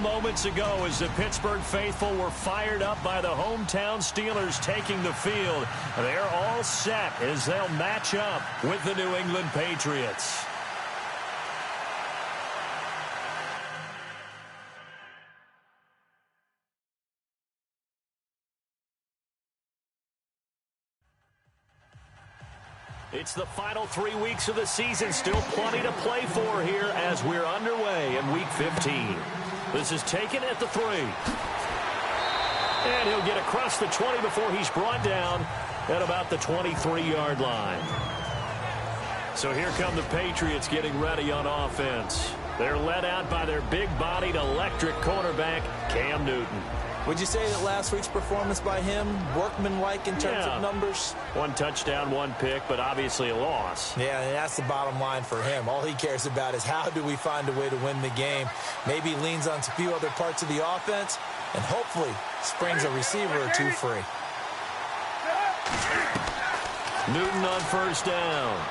moments ago as the Pittsburgh faithful were fired up by the hometown Steelers taking the field. They're all set as they'll match up with the New England Patriots. It's the final 3 weeks of the season. Still plenty to play for here as we're underway in Week 15. This is taken at the 3. And he'll get across the 20 before he's brought down at about the 23-yard line. So here come the Patriots getting ready on offense. They're led out by their big-bodied electric quarterback, Cam Newton. Would you say that last week's performance by him, workmanlike in terms of numbers? 1 touchdown, 1 pick, but obviously a loss. Yeah, and that's the bottom line for him. All he cares about is how do we find a way to win the game. Maybe leans on a few other parts of the offense, and hopefully springs a receiver or 2 free. Newton on first down.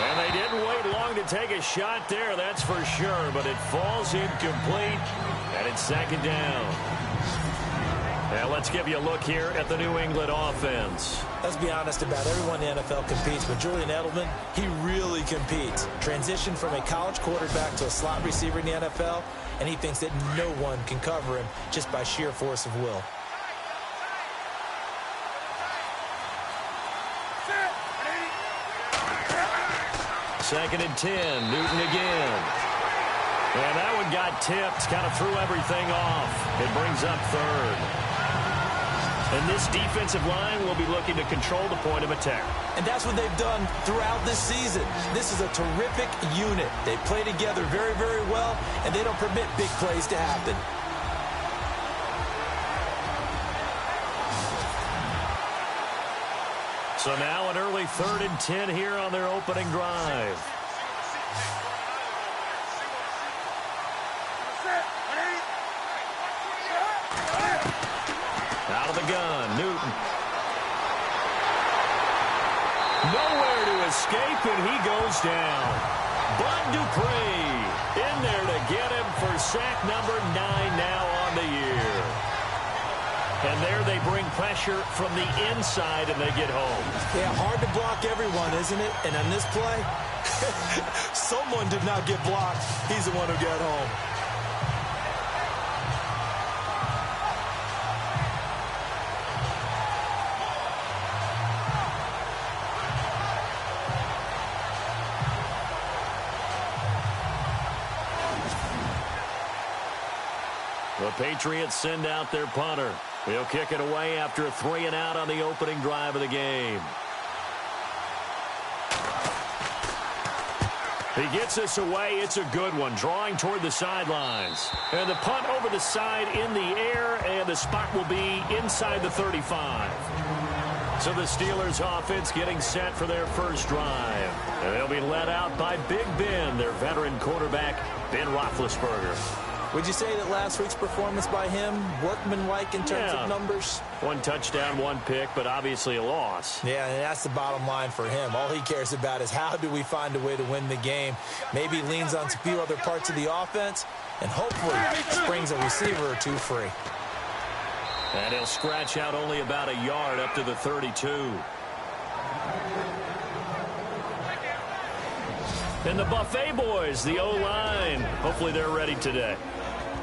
And they didn't wait long to take a shot there, that's for sure, but it falls incomplete, and it's second down. Now let's give you a look here at the New England offense. Let's be honest, about everyone in the NFL competes, but Julian Edelman, he really competes. Transitioned from a college quarterback to a slot receiver in the NFL, and he thinks that no one can cover him just by sheer force of will. Second and 10, Newton again. And that one got tipped, kind of threw everything off. It brings up third. And this defensive line will be looking to control the point of attack. And that's what they've done throughout this season. This is a terrific unit. They play together very, very well, and they don't permit big plays to happen. So now an early 3rd and 10 here on their opening drive. Out of the gun, Newton. Nowhere to escape, and he goes down. Bud Dupree in there to get him for sack number 9 now on the year. And there they bring pressure from the inside, and they get home. Yeah, hard to block everyone, isn't it? And on this play, someone did not get blocked. He's the one who got home. The Patriots send out their punter. He'll kick it away after a 3 and out on the opening drive of the game. He gets this away. It's a good one, drawing toward the sidelines. And the punt over the side in the air, and the spot will be inside the 35. So the Steelers offense getting set for their first drive. And they'll be led out by Big Ben, their veteran quarterback, Ben Roethlisberger. Would you say that last week's performance by him, workmanlike in terms of numbers? 1 touchdown, 1 pick, but obviously a loss. Yeah, and that's the bottom line for him. All he cares about is how do we find a way to win the game. Maybe leans on a few other parts of the offense, and hopefully springs a receiver or 2 free. And he'll scratch out only about a yard up to the 32. And the Buffet boys, the O-line, hopefully they're ready today.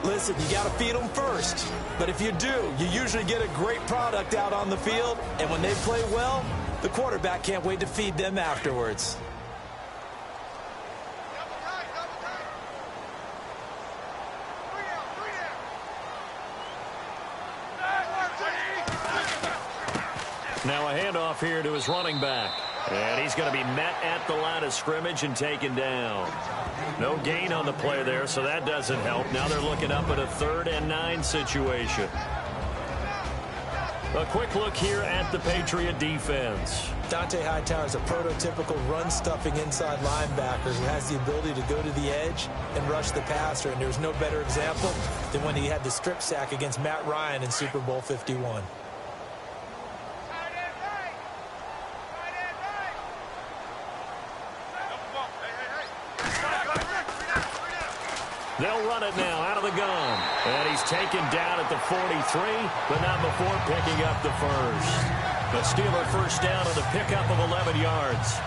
Listen, you got to feed them first. But if you do, you usually get a great product out on the field. And when they play well, the quarterback can't wait to feed them afterwards. Now a handoff here to his running back. And he's going to be met at the line of scrimmage and taken down. No gain on the play there, so that doesn't help. Now they're looking up at a 3rd and 9 situation. A quick look here at the Patriot defense. Dante Hightower is a prototypical run-stuffing inside linebacker who has the ability to go to the edge and rush the passer. And there's no better example than when he had the strip sack against Matt Ryan in Super Bowl 51. They'll run it now out of the gun. And he's taken down at the 43, but not before picking up the first. The Steeler first down on the pickup of 11 yards.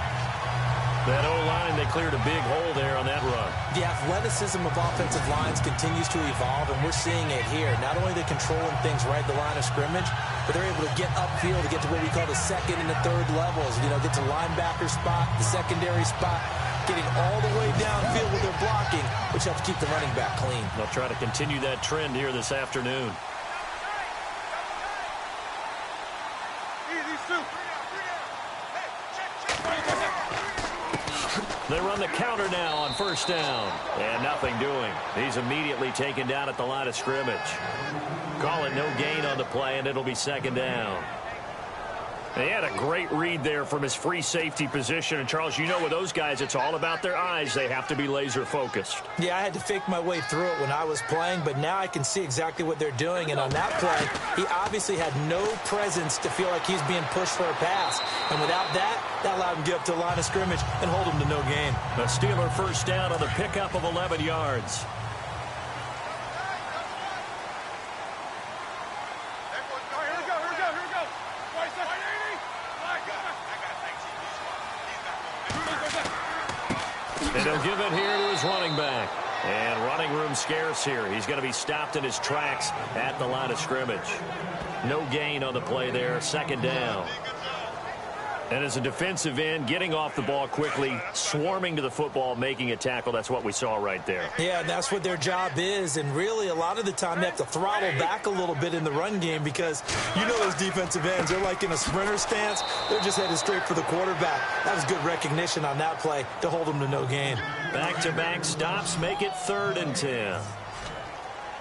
That O-line, they cleared a big hole there on that run. The athleticism of offensive lines continues to evolve, and we're seeing it here. Not only are they controlling things right at the line of scrimmage, but they're able to get upfield to get to what we call the second and the third levels. You know, get to linebacker spot, the secondary spot, getting all the way downfield with their blocking, which helps keep the running back clean. They'll try to continue that trend here this afternoon. They run the counter now on first down. And nothing doing. He's immediately taken down at the line of scrimmage. Call it no gain on the play, and it'll be second down. They had a great read there from his free safety position. And, Charles, you know with those guys, it's all about their eyes. They have to be laser focused. Yeah, I had to fake my way through it when I was playing, but now I can see exactly what they're doing. And on that play, he obviously had no presence to feel like he's being pushed for a pass. And without that, that allowed him to get up to the line of scrimmage and hold him to no gain. The Steeler first down on the pickup of 11 yards. And he'll give it here to his running back. And running room scarce here. He's going to be stopped in his tracks at the line of scrimmage. No gain on the play there. Second down. And as a defensive end, getting off the ball quickly, swarming to the football, making a tackle. That's what we saw right there. Yeah, and that's what their job is. And really, a lot of the time, they have to throttle back a little bit in the run game because you know those defensive ends, they're like in a sprinter stance. They're just headed straight for the quarterback. That was good recognition on that play to hold them to no gain. Back-to-back stops make it 3rd and 10.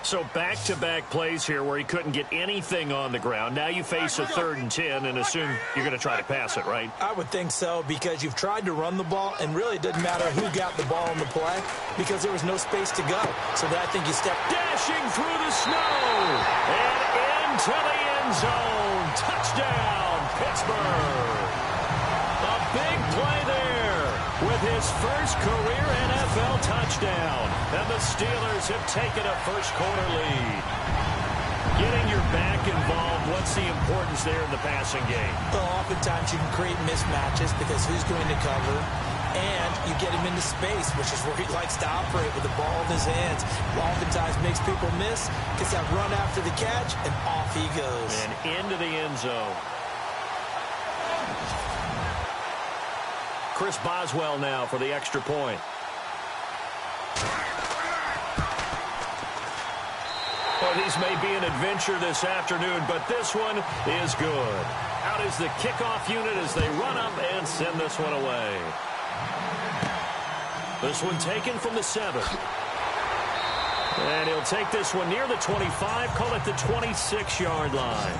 So back-to-back plays here where he couldn't get anything on the ground. Now you face a 3rd and 10 and assume you're going to try to pass it, right? I would think so because you've tried to run the ball, and really it doesn't matter who got the ball in the play because there was no space to go. So I think you step dashing through the snow and into the end zone. Touchdown, Pittsburgh. A big play there with his first career NFL touchdown. And the Steelers have taken a first-quarter lead. Getting your back involved, what's the importance there in the passing game? Well, oftentimes you can create mismatches because who's going to cover, and you get him into space, which is where he likes to operate with the ball in his hands. Oftentimes makes people miss, gets that run after the catch, and off he goes. And into the end zone. Chris Boswell now for the extra point. Well, these may be an adventure this afternoon, but this one is good. Out is the kickoff unit as they run up and send this one away. This one taken from the 7. And he'll take this one near the 25, call it the 26-yard line.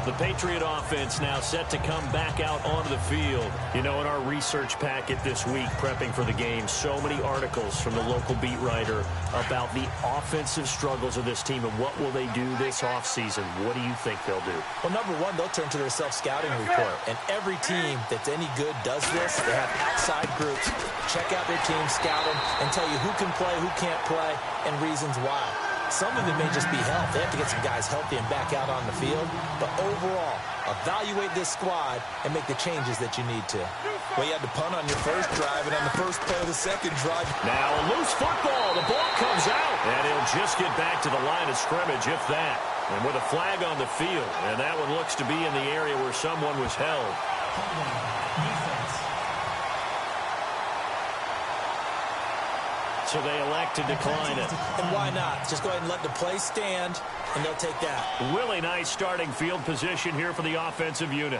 The Patriot offense now set to come back out onto the field. You know, in our research packet this week, prepping for the game, so many articles from the local beat writer about the offensive struggles of this team and what will they do this offseason. What do you think they'll do? Well, number one, they'll turn to their self-scouting report. And every team that's any good does this. They have outside groups. Check out their team, scout them, and tell you who can play, who can't play, and reasons why. Some of it may just be health. They have to get some guys healthy and back out on the field. But overall, evaluate this squad and make the changes that you need to. Well, you had to punt on your first drive and on the first play of the second drive. Now a loose football. The ball comes out. And he'll just get back to the line of scrimmage, if that. And with a flag on the field. And that one looks to be in the area where someone was held. So they elect to decline it. And why not? Just go ahead and let the play stand, and they'll take that. Really nice starting field position here for the offensive unit.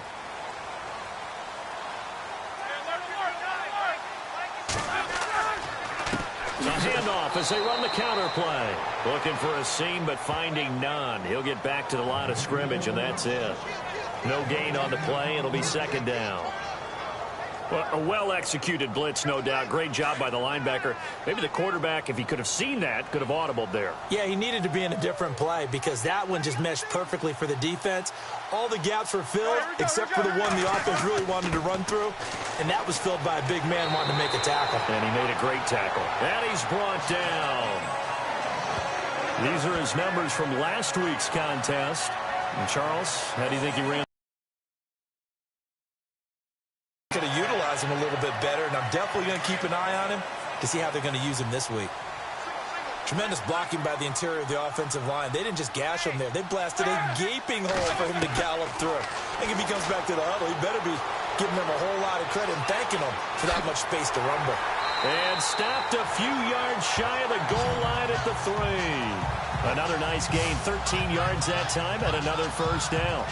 A handoff as they run the counter play. Looking for a seam, but finding none. He'll get back to the line of scrimmage, and that's it. No gain on the play. It'll be second down. Well, a well-executed blitz, no doubt. Great job by the linebacker. Maybe the quarterback, if he could have seen that, could have audibled there. Yeah, he needed to be in a different play because that one just meshed perfectly for the defense. All the gaps were filled except for the one the offense really wanted to run through, and that was filled by a big man wanting to make a tackle. And he made a great tackle. And he's brought down. These are his numbers from last week's contest. And Charles, how do you think he ran? Could have utilized him a little bit better, and I'm definitely going to keep an eye on him to see how they're going to use him this week. Tremendous blocking by the interior of the offensive line. They didn't just gash him there. They blasted a gaping hole for him to gallop through. I think if he comes back to the huddle, he better be giving them a whole lot of credit and thanking them for that much space to rumble. And stopped a few yards shy of the goal line at the 3. Another nice gain, 13 yards that time, and another first down.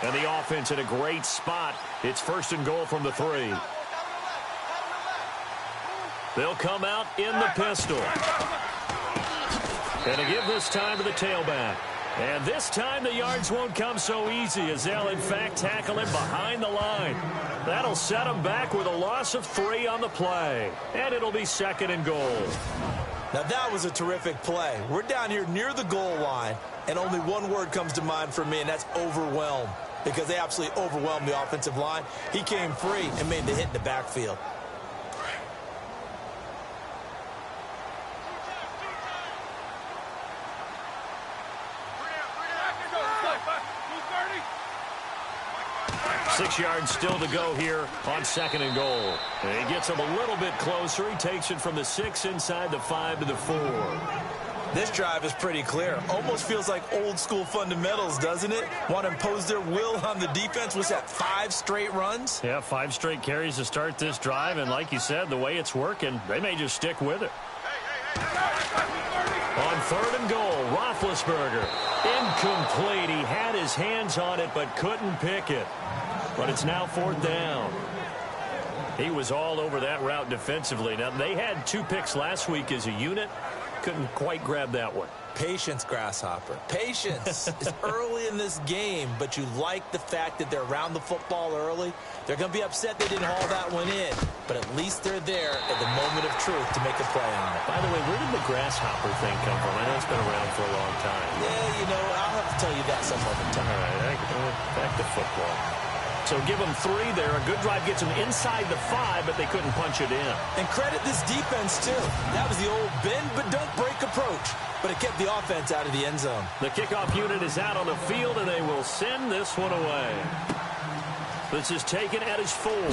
And the offense in a great spot. It's 1st and goal from the 3. They'll come out in the pistol. And to give this time to the tailback. And this time the yards won't come so easy as they'll in fact tackle him behind the line. That'll set him back with a loss of 3 on the play. And it'll be 2nd and goal. Now that was a terrific play. We're down here near the goal line, and only one word comes to mind for me, and that's overwhelmed. Because they absolutely overwhelmed the offensive line. He came free and made the hit in the backfield. Six yards still to go here on 2nd and goal. And he gets him a little bit closer. He takes it from the 6 inside the 5 to the 4. This drive is pretty clear. Almost feels like old school fundamentals, doesn't it? Want to impose their will on the defense. Was that 5 straight runs? Yeah, 5 straight carries to start this drive. And like you said, the way it's working, they may just stick with it. On 3rd and goal, Roethlisberger. Incomplete. He had his hands on it but couldn't pick it. But it's now 4th down. He was all over that route defensively. Now, they had 2 picks last week as a unit. Couldn't quite grab that one. Patience, Grasshopper. Patience. It's early in this game, but you like the fact that they're around the football early. They're going to be upset they didn't haul that one in, but at least they're there at the moment of truth to make a play on it. By the way, where did the Grasshopper thing come from? I know it's been around for a long time. Yeah, you know, I'll have to tell you that some other time. All right, back to football. So give them 3 there. A good drive gets them inside the 5, but they couldn't punch it in. And credit this defense, too. That was the old bend but don't break approach, but it kept the offense out of the end zone. The kickoff unit is out on the field, and they will send this one away. This is taken at his 4. And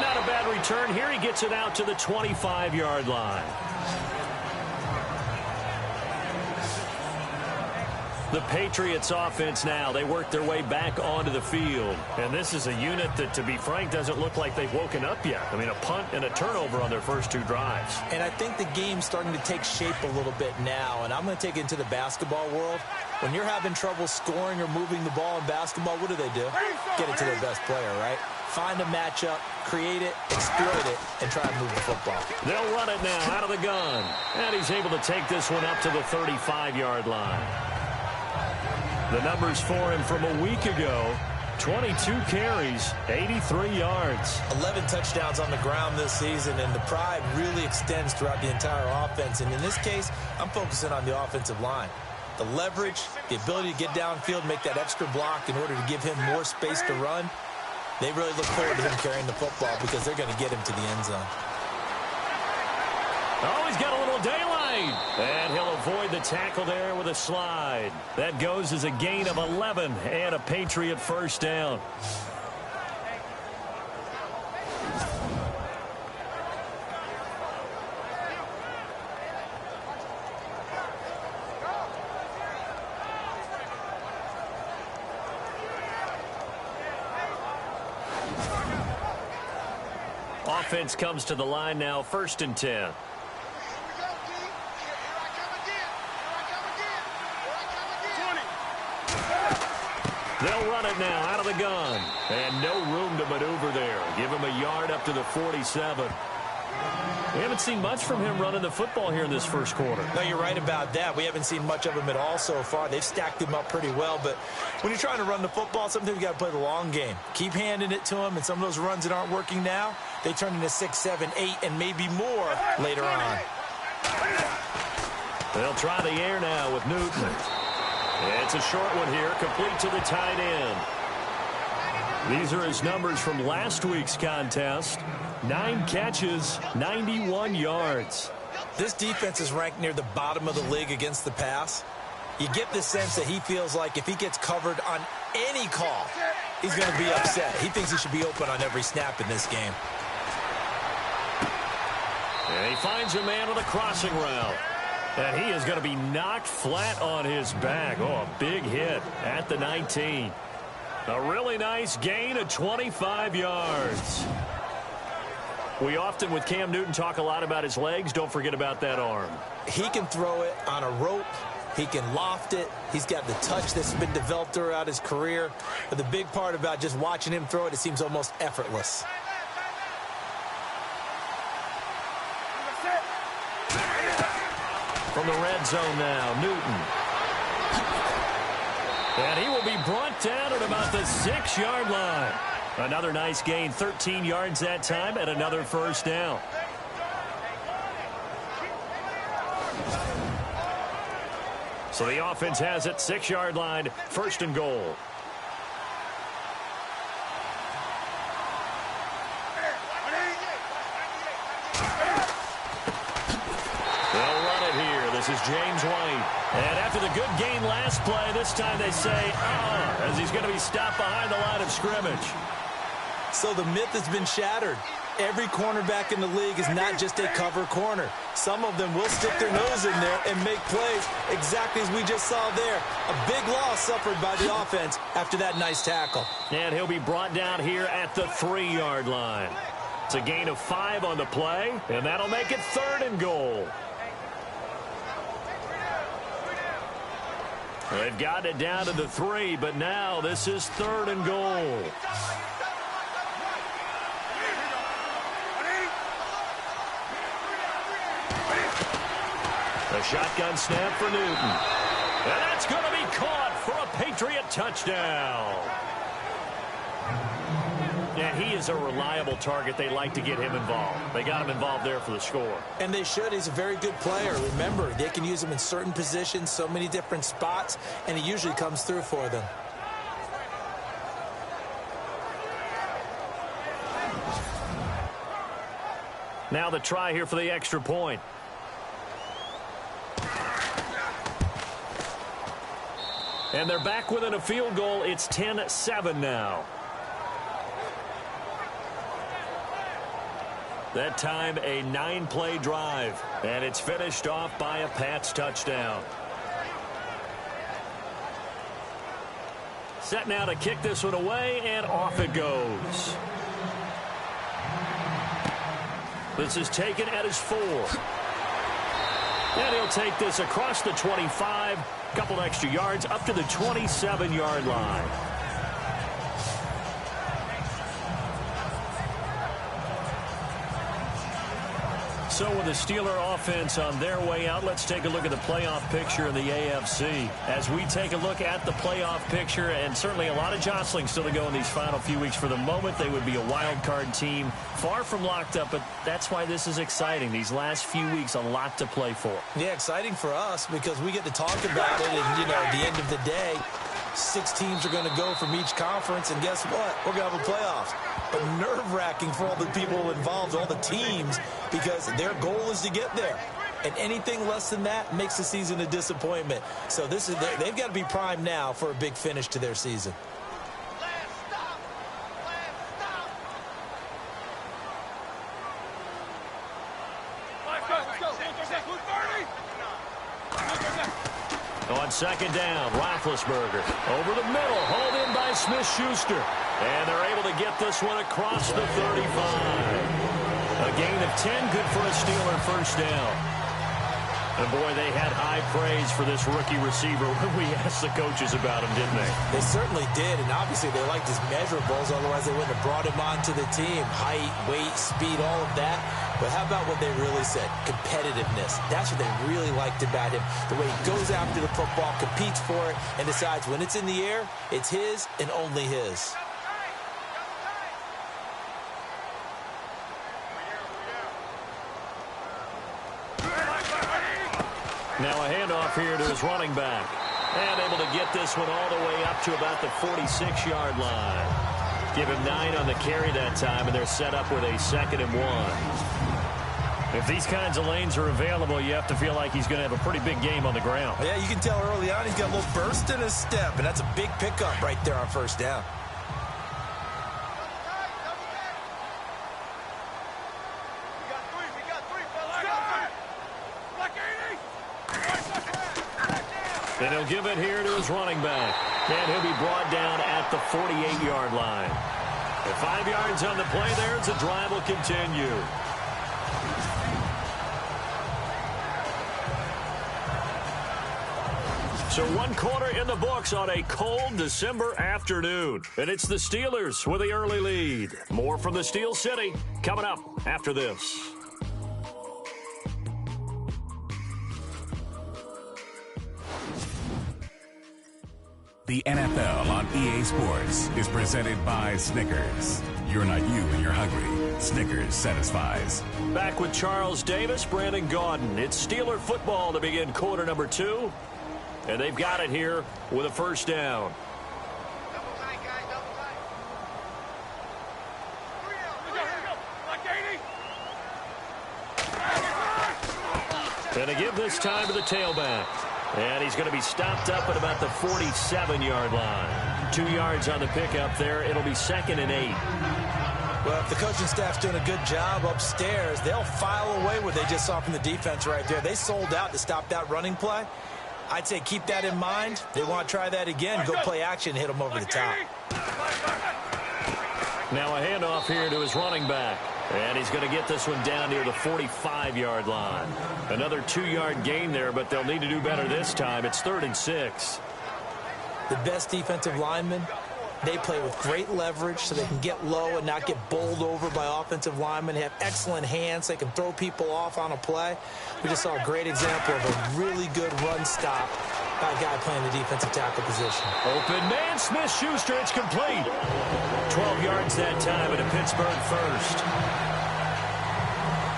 not a bad return here. He gets it out to the 25-yard line. The Patriots offense now, they work their way back onto the field. And this is a unit that, to be frank, doesn't look like they've woken up yet. I mean, a punt and a turnover on their first 2 drives. And I think the game's starting to take shape a little bit now. And I'm going to take it into the basketball world. When you're having trouble scoring or moving the ball in basketball, what do? Get it to their best player, right? Find a matchup, create it, exploit it, and try and move the football. They'll run it now out of the gun. And he's able to take this one up to the 35-yard line. The numbers for him from a week ago, 22 carries, 83 yards. 11 touchdowns on the ground this season, and the pride really extends throughout the entire offense. And in this case, I'm focusing on the offensive line. The leverage, the ability to get downfield, make that extra block in order to give him more space to run. They really look forward to him carrying the football because they're going to get him to the end zone. Oh, he's got a little daylight. And he'll avoid the tackle there with a slide. That goes as a gain of 11 and a Patriot first down. Offense comes to the line now, 1st and 10. They'll run it now out of the gun. And no room to maneuver there. Give him a yard up to the 47. We haven't seen much from him running the football here in this first quarter. No, you're right about that. We haven't seen much of him at all so far. They've stacked him up pretty well. But when you're trying to run the football, sometimes you got to play the long game. Keep handing it to him, and some of those runs that aren't working now, they turn into 6, 7, 8, and maybe more later on. They'll try the air now with Newton. It's a short one here, complete to the tight end. These are his numbers from last week's contest. 9 catches, 91 yards. This defense is ranked near the bottom of the league against the pass. You get the sense that he feels like if he gets covered on any call, he's going to be upset. He thinks he should be open on every snap in this game. And he finds a man on a crossing route. And he is going to be knocked flat on his back. Oh, a big hit at the 19. A really nice gain of 25 yards. We often, with Cam Newton, talk a lot about his legs. Don't forget about that arm. He can throw it on a rope. He can loft it. He's got the touch that's been developed throughout his career. But the big part about just watching him throw it, it seems almost effortless. From the red zone now, Newton. And he will be brought down at about the 6-yard line. Another nice gain, 13 yards that time, and another first down. So the offense has it, 6-yard line, 1st and goal. This is James White. And after the good gain last play, this time they say, as he's going to be stopped behind the line of scrimmage. So the myth has been shattered. Every cornerback in the league is not just a cover corner. Some of them will stick their nose in there and make plays exactly as we just saw there. A big loss suffered by the offense after that nice tackle. And he'll be brought down here at the 3-yard line. It's a gain of 5 on the play, and that'll make it 3rd and goal. They've got it down to the 3, but now this is 3rd and goal. A shotgun snap for Newton. And that's going to be caught for a Patriot touchdown. And he is a reliable target. They like to get him involved. They got him involved there for the score. And they should. He's a very good player. Remember, they can use him in certain positions, so many different spots, and he usually comes through for them. Now the try here for the extra point. And they're back within a field goal. It's 10-7 now. That time a 9-play drive, and it's finished off by a Pats touchdown. Set now to kick this one away, and off it goes. This is taken at his 4. And he'll take this across the 25, couple extra yards up to the 27-yard line. So with the Steeler offense on their way out, let's take a look at the playoff picture in the AFC. As we take a look at the playoff picture, and certainly a lot of jostling still to go in these final few weeks. For the moment, they would be a wild card team, far from locked up, but that's why this is exciting. These last few weeks, a lot to play for. Yeah, exciting for us because we get to talk about it, and, you know, at the end of the day, 6 teams are going to go from each conference, and guess what? We're going to have a playoffs. But nerve-wracking for all the people involved, all the teams, because their goal is to get there. And anything less than that makes the season a disappointment. So this is they've got to be primed now for a big finish to their season. On second down, Roethlisberger over the middle, hauled in by Smith-Schuster. And they're able to get this one across the 35. A gain of 10, good for a Steeler first down. And, boy, they had high praise for this rookie receiver when we asked the coaches about him, didn't they? They certainly did, and obviously they liked his measurables. Otherwise, they wouldn't have brought him onto the team. Height, weight, speed, all of that. But how about what they really said? Competitiveness. That's what they really liked about him. The way he goes after the football, competes for it, and decides when it's in the air, it's his and only his. Now a handoff here to his running back. And able to get this one all the way up to about the 46-yard line. Give him 9 on the carry that time, and they're set up with a 2nd and 1. If these kinds of lanes are available, you have to feel like he's going to have a pretty big game on the ground. Yeah, you can tell early on he's got a little burst in his step, and that's a big pickup right there on first down. And he'll give it here to his running back. And he'll be brought down at the 48-yard line. And 5 yards on the play there as the drive will continue. So 1 quarter in the books on a cold December afternoon. And it's the Steelers with the early lead. More from the Steel City coming up after this. The NFL on EA Sports is presented by Snickers. You're not you when you're hungry. Snickers satisfies. Back with Charles Davis, Brandon Gaudin. It's Steeler football to begin quarter number 2. And they've got it here with a first down. Double tight, guys, double tight. And to give this time to the tailback. And he's going to be stopped up at about the 47-yard line. 2 yards on the pickup there. It'll be 2nd and 8. Well, if the coaching staff's doing a good job upstairs, they'll file away what they just saw from the defense right there. They sold out to stop that running play. I'd say keep that in mind. They want to try that again. Go play action, hit them over the top. Now a handoff here to his running back. And he's going to get this one down near the 45-yard line. Another 2-yard gain there, but they'll need to do better this time. It's 3rd and 6. The best defensive linemen, they play with great leverage so they can get low and not get bowled over by offensive linemen. They have excellent hands. They can throw people off on a play. We just saw a great example of a really good run stop by a guy playing the defensive tackle position. Open man, Smith-Schuster, it's complete. 12 yards that time at a Pittsburgh first.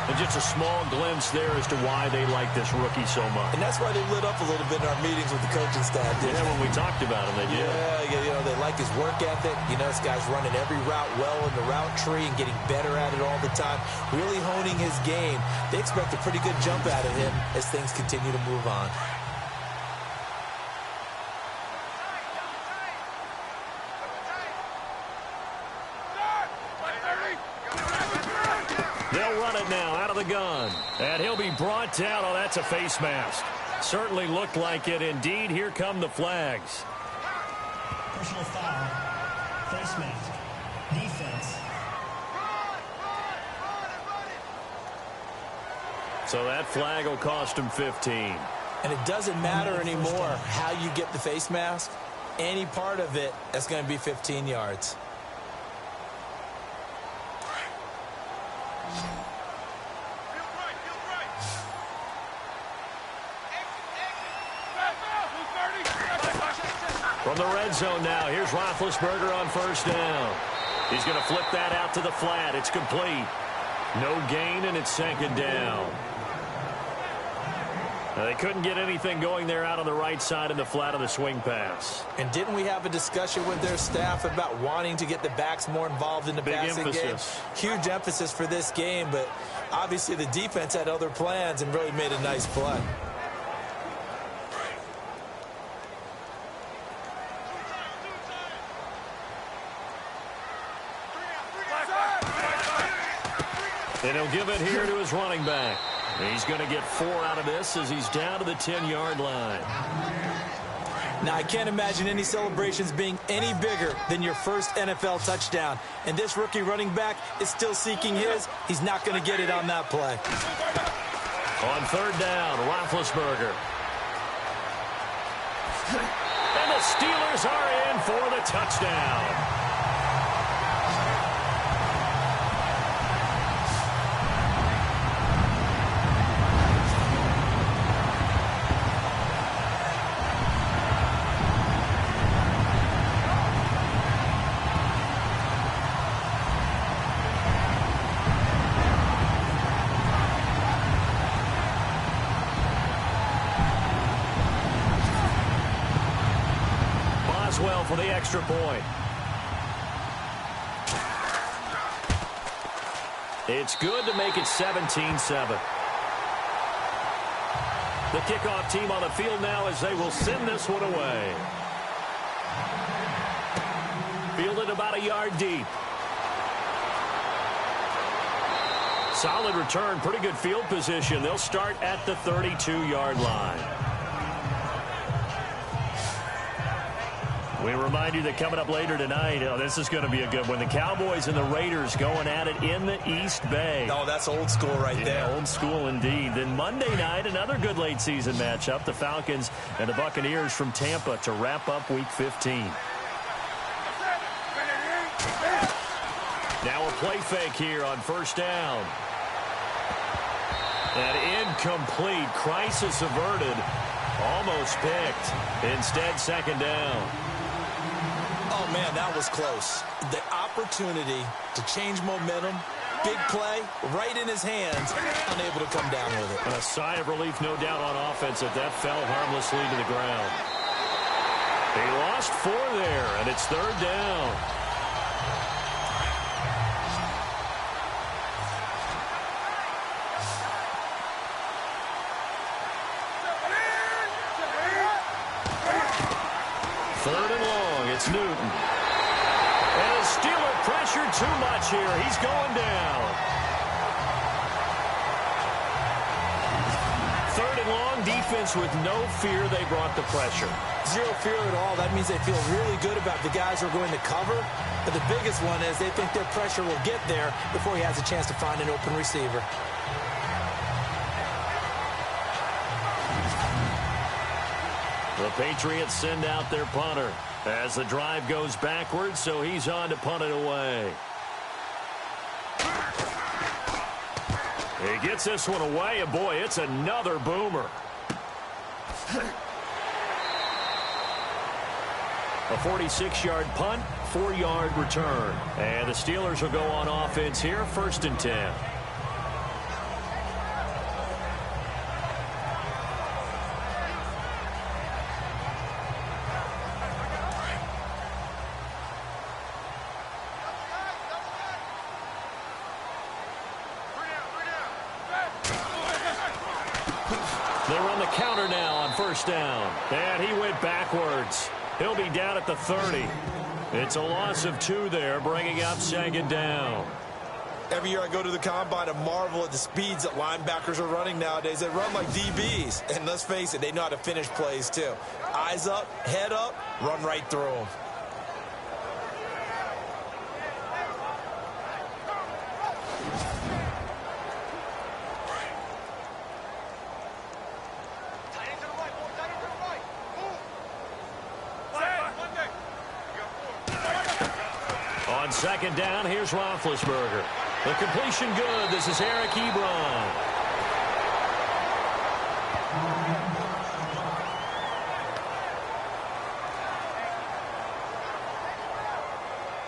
And just a small glimpse there as to why they like this rookie so much. And that's why they lit up a little bit in our meetings with the coaching staff. Yeah, when we talked about him, they did. Yeah, you know, they like his work ethic. You know, this guy's running every route well in the route tree and getting better at it all the time. Really honing his game. They expect a pretty good jump out of him as things continue to move on. They'll run it now out of the gun. And he'll be brought down. Oh, that's a face mask. Certainly looked like it. Indeed, here come the flags. Personal foul. Face mask. Defense. So that flag will cost him 15. And it doesn't matter anymore how you get the face mask. Any part of it, that's going to be 15 yards. From the red zone now, here's Roethlisberger on first down. He's going to flip that out to the flat. It's complete. No gain, and it's 2nd down. Now, they couldn't get anything going there out on the right side in the flat of the swing pass. And didn't we have a discussion with their staff about wanting to get the backs more involved in the passing game? Huge emphasis for this game, but obviously the defense had other plans and really made a nice play. And he'll give it here to his running back. He's going to get 4 out of this as he's down to the 10-yard line. Now, I can't imagine any celebrations being any bigger than your first NFL touchdown. And this rookie running back is still seeking his. He's not going to get it on that play. On third down, Roethlisberger. And the Steelers are in for the touchdown. For the extra point. It's good to make it 17-7. The kickoff team on the field now as they will send this one away. Fielded about a yard deep. Solid return, pretty good field position. They'll start at the 32-yard line. We remind you that coming up later tonight, this is going to be a good one. The Cowboys and the Raiders going at it in the East Bay. Oh, that's old school right there. Old school indeed. Then Monday night, another good late season matchup. The Falcons and the Buccaneers from Tampa to wrap up Week 15. Now a play fake here on first down. And incomplete. Crisis averted. Almost picked. Instead, second down. Oh, man, that was close. The opportunity to change momentum, big play, right in his hands, unable to come down with it. And a sigh of relief, no doubt, on offense that fell harmlessly to the ground. He lost 4 there, and it's third down. Third and long, it's Newton. And the Steeler pressured too much here. He's going down. Third and long, defense with no fear. They brought the pressure. Zero fear at all. That means they feel really good about the guys who are going to cover. But the biggest one is they think their pressure will get there before he has a chance to find an open receiver. The Patriots send out their punter as the drive goes backwards, so he's on to punt it away. He gets this one away, and boy, it's another boomer. A 46-yard punt, 4-yard return. And the Steelers will go on offense here, 1st and 10. They run the counter now on first down. And he went backwards. He'll be down at the 30. It's a loss of 2 there, bringing up second down. Every year I go to the combine and marvel at the speeds that linebackers are running nowadays. They run like DBs. And let's face it, they know how to finish plays too. Eyes up, head up, run right through them. On second down, here's Roethlisberger. The completion good. This is Eric Ebron.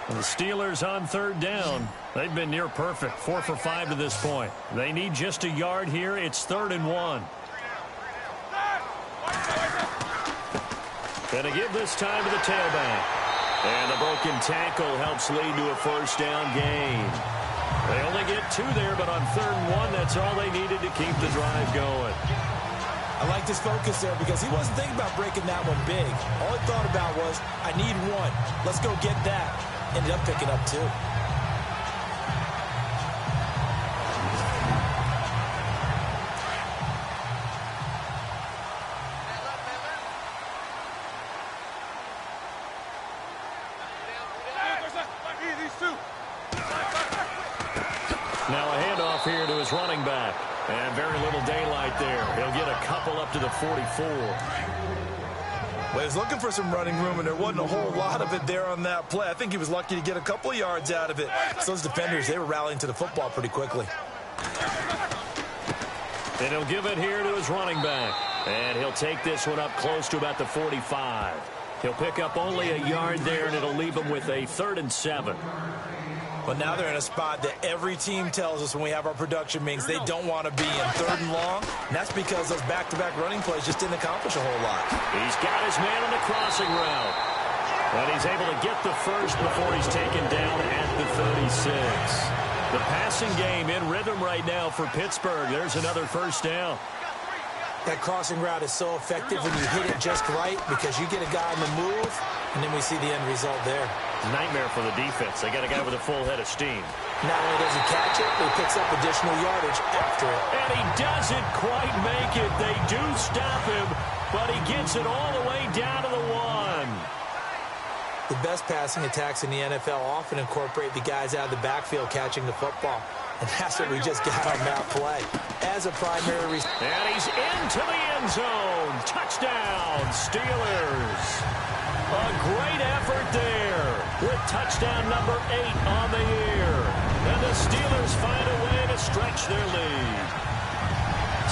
The Steelers on third down. They've been near perfect, 4 for 5 to this point. They need just a yard here. It's 3rd and 1. Gonna give this time to the tailback. And the broken tackle helps lead to a first down gain. They only get 2 there, but on 3rd and 1, that's all they needed to keep the drive going. I like this focus there because he wasn't thinking about breaking that one big. All he thought about was, I need 1. Let's go get that. Ended up picking up 2. Now a handoff here to his running back. And very little daylight there. He'll get a couple up to the 44. Well, he was looking for some running room, and there wasn't a whole lot of it there on that play. I think he was lucky to get a couple of yards out of it. So those defenders, they were rallying to the football pretty quickly. And he'll give it here to his running back. And he'll take this one up close to about the 45. He'll pick up only a yard there, and it'll leave him with a 3rd and 7. But now they're in a spot that every team tells us when we have our production meetings they don't want to be in, 3rd and long. And that's because those back-to-back running plays just didn't accomplish a whole lot. He's got his man on the crossing route. And he's able to get the first before he's taken down at the 36. The passing game in rhythm right now for Pittsburgh. There's another first down. That crossing route is so effective when you hit it just right because you get a guy on the move, and then we see the end result there. Nightmare for the defense. They got a guy with a full head of steam. Not only does he catch it, he picks up additional yardage after it. And he doesn't quite make it. They do stop him, but he gets it all the way down to the 1. The best passing attacks in the NFL often incorporate the guys out of the backfield catching the football. And that's what we just got on that play. As a primary receiver. And he's into the end zone. Touchdown, Steelers. A great effort there with touchdown number 8 on the year. And the Steelers find a way to stretch their lead.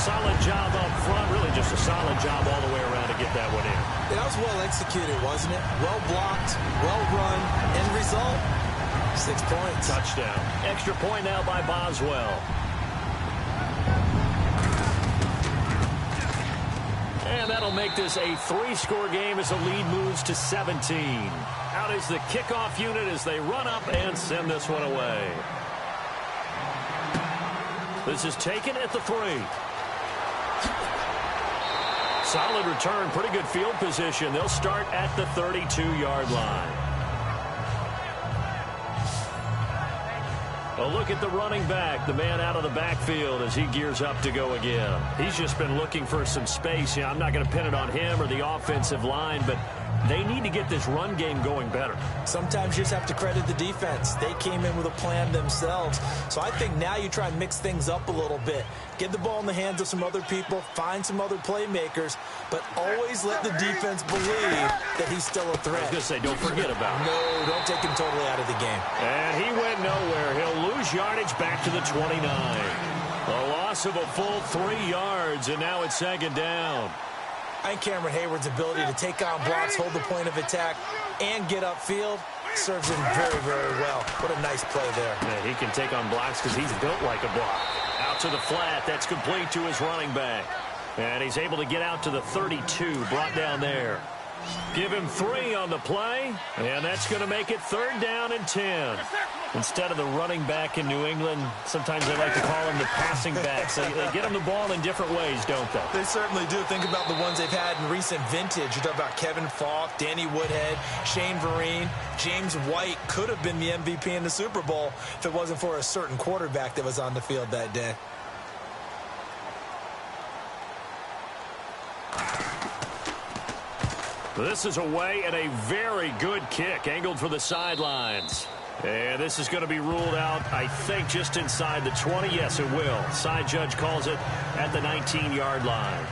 Solid job up front. Really just a solid job all the way around to get that one in. That was well executed, wasn't it? Well blocked, well run. End result, 6 points. Touchdown. Extra point now by Boswell. And that'll make this a 3-score game as the lead moves to 17. Out is the kickoff unit as they run up and send this one away. This is taken at the 3. Solid return, pretty good field position. They'll start at the 32-yard line. A look at the running back, the man out of the backfield as he gears up to go again. He's just been looking for some space. I'm not going to pin it on him or the offensive line, but they need to get this run game going better. Sometimes you just have to credit the defense. They came in with a plan themselves. So I think now you try and mix things up a little bit. Get the ball in the hands of some other people, find some other playmakers, but always let the defense believe that he's still a threat. I was going to say, don't forget about him. No, don't take him totally out of the game. And he went nowhere. He'll lose yardage back to the 29. A loss of a full 3 yards, and now it's 2nd down. I think Cameron Hayward's ability to take on blocks, hold the point of attack, and get upfield serves him very, very well. What a nice play there. Yeah, he can take on blocks because he's built like a block. Out to the flat. That's complete to his running back. And he's able to get out to the 32, brought down there. Give him 3 on the play, and that's going to make it 3rd down and 10. Instead of the running back in New England, sometimes they like to call him the passing backs. They get him the ball in different ways, don't they? They certainly do. Think about the ones they've had in recent vintage. You talk about Kevin Falk, Danny Woodhead, Shane Vereen. James White could have been the MVP in the Super Bowl if it wasn't for a certain quarterback that was on the field that day. This is away and a very good kick angled for the sidelines. And this is going to be ruled out, I think, just inside the 20. Yes, it will. Side judge calls it at the 19-yard line.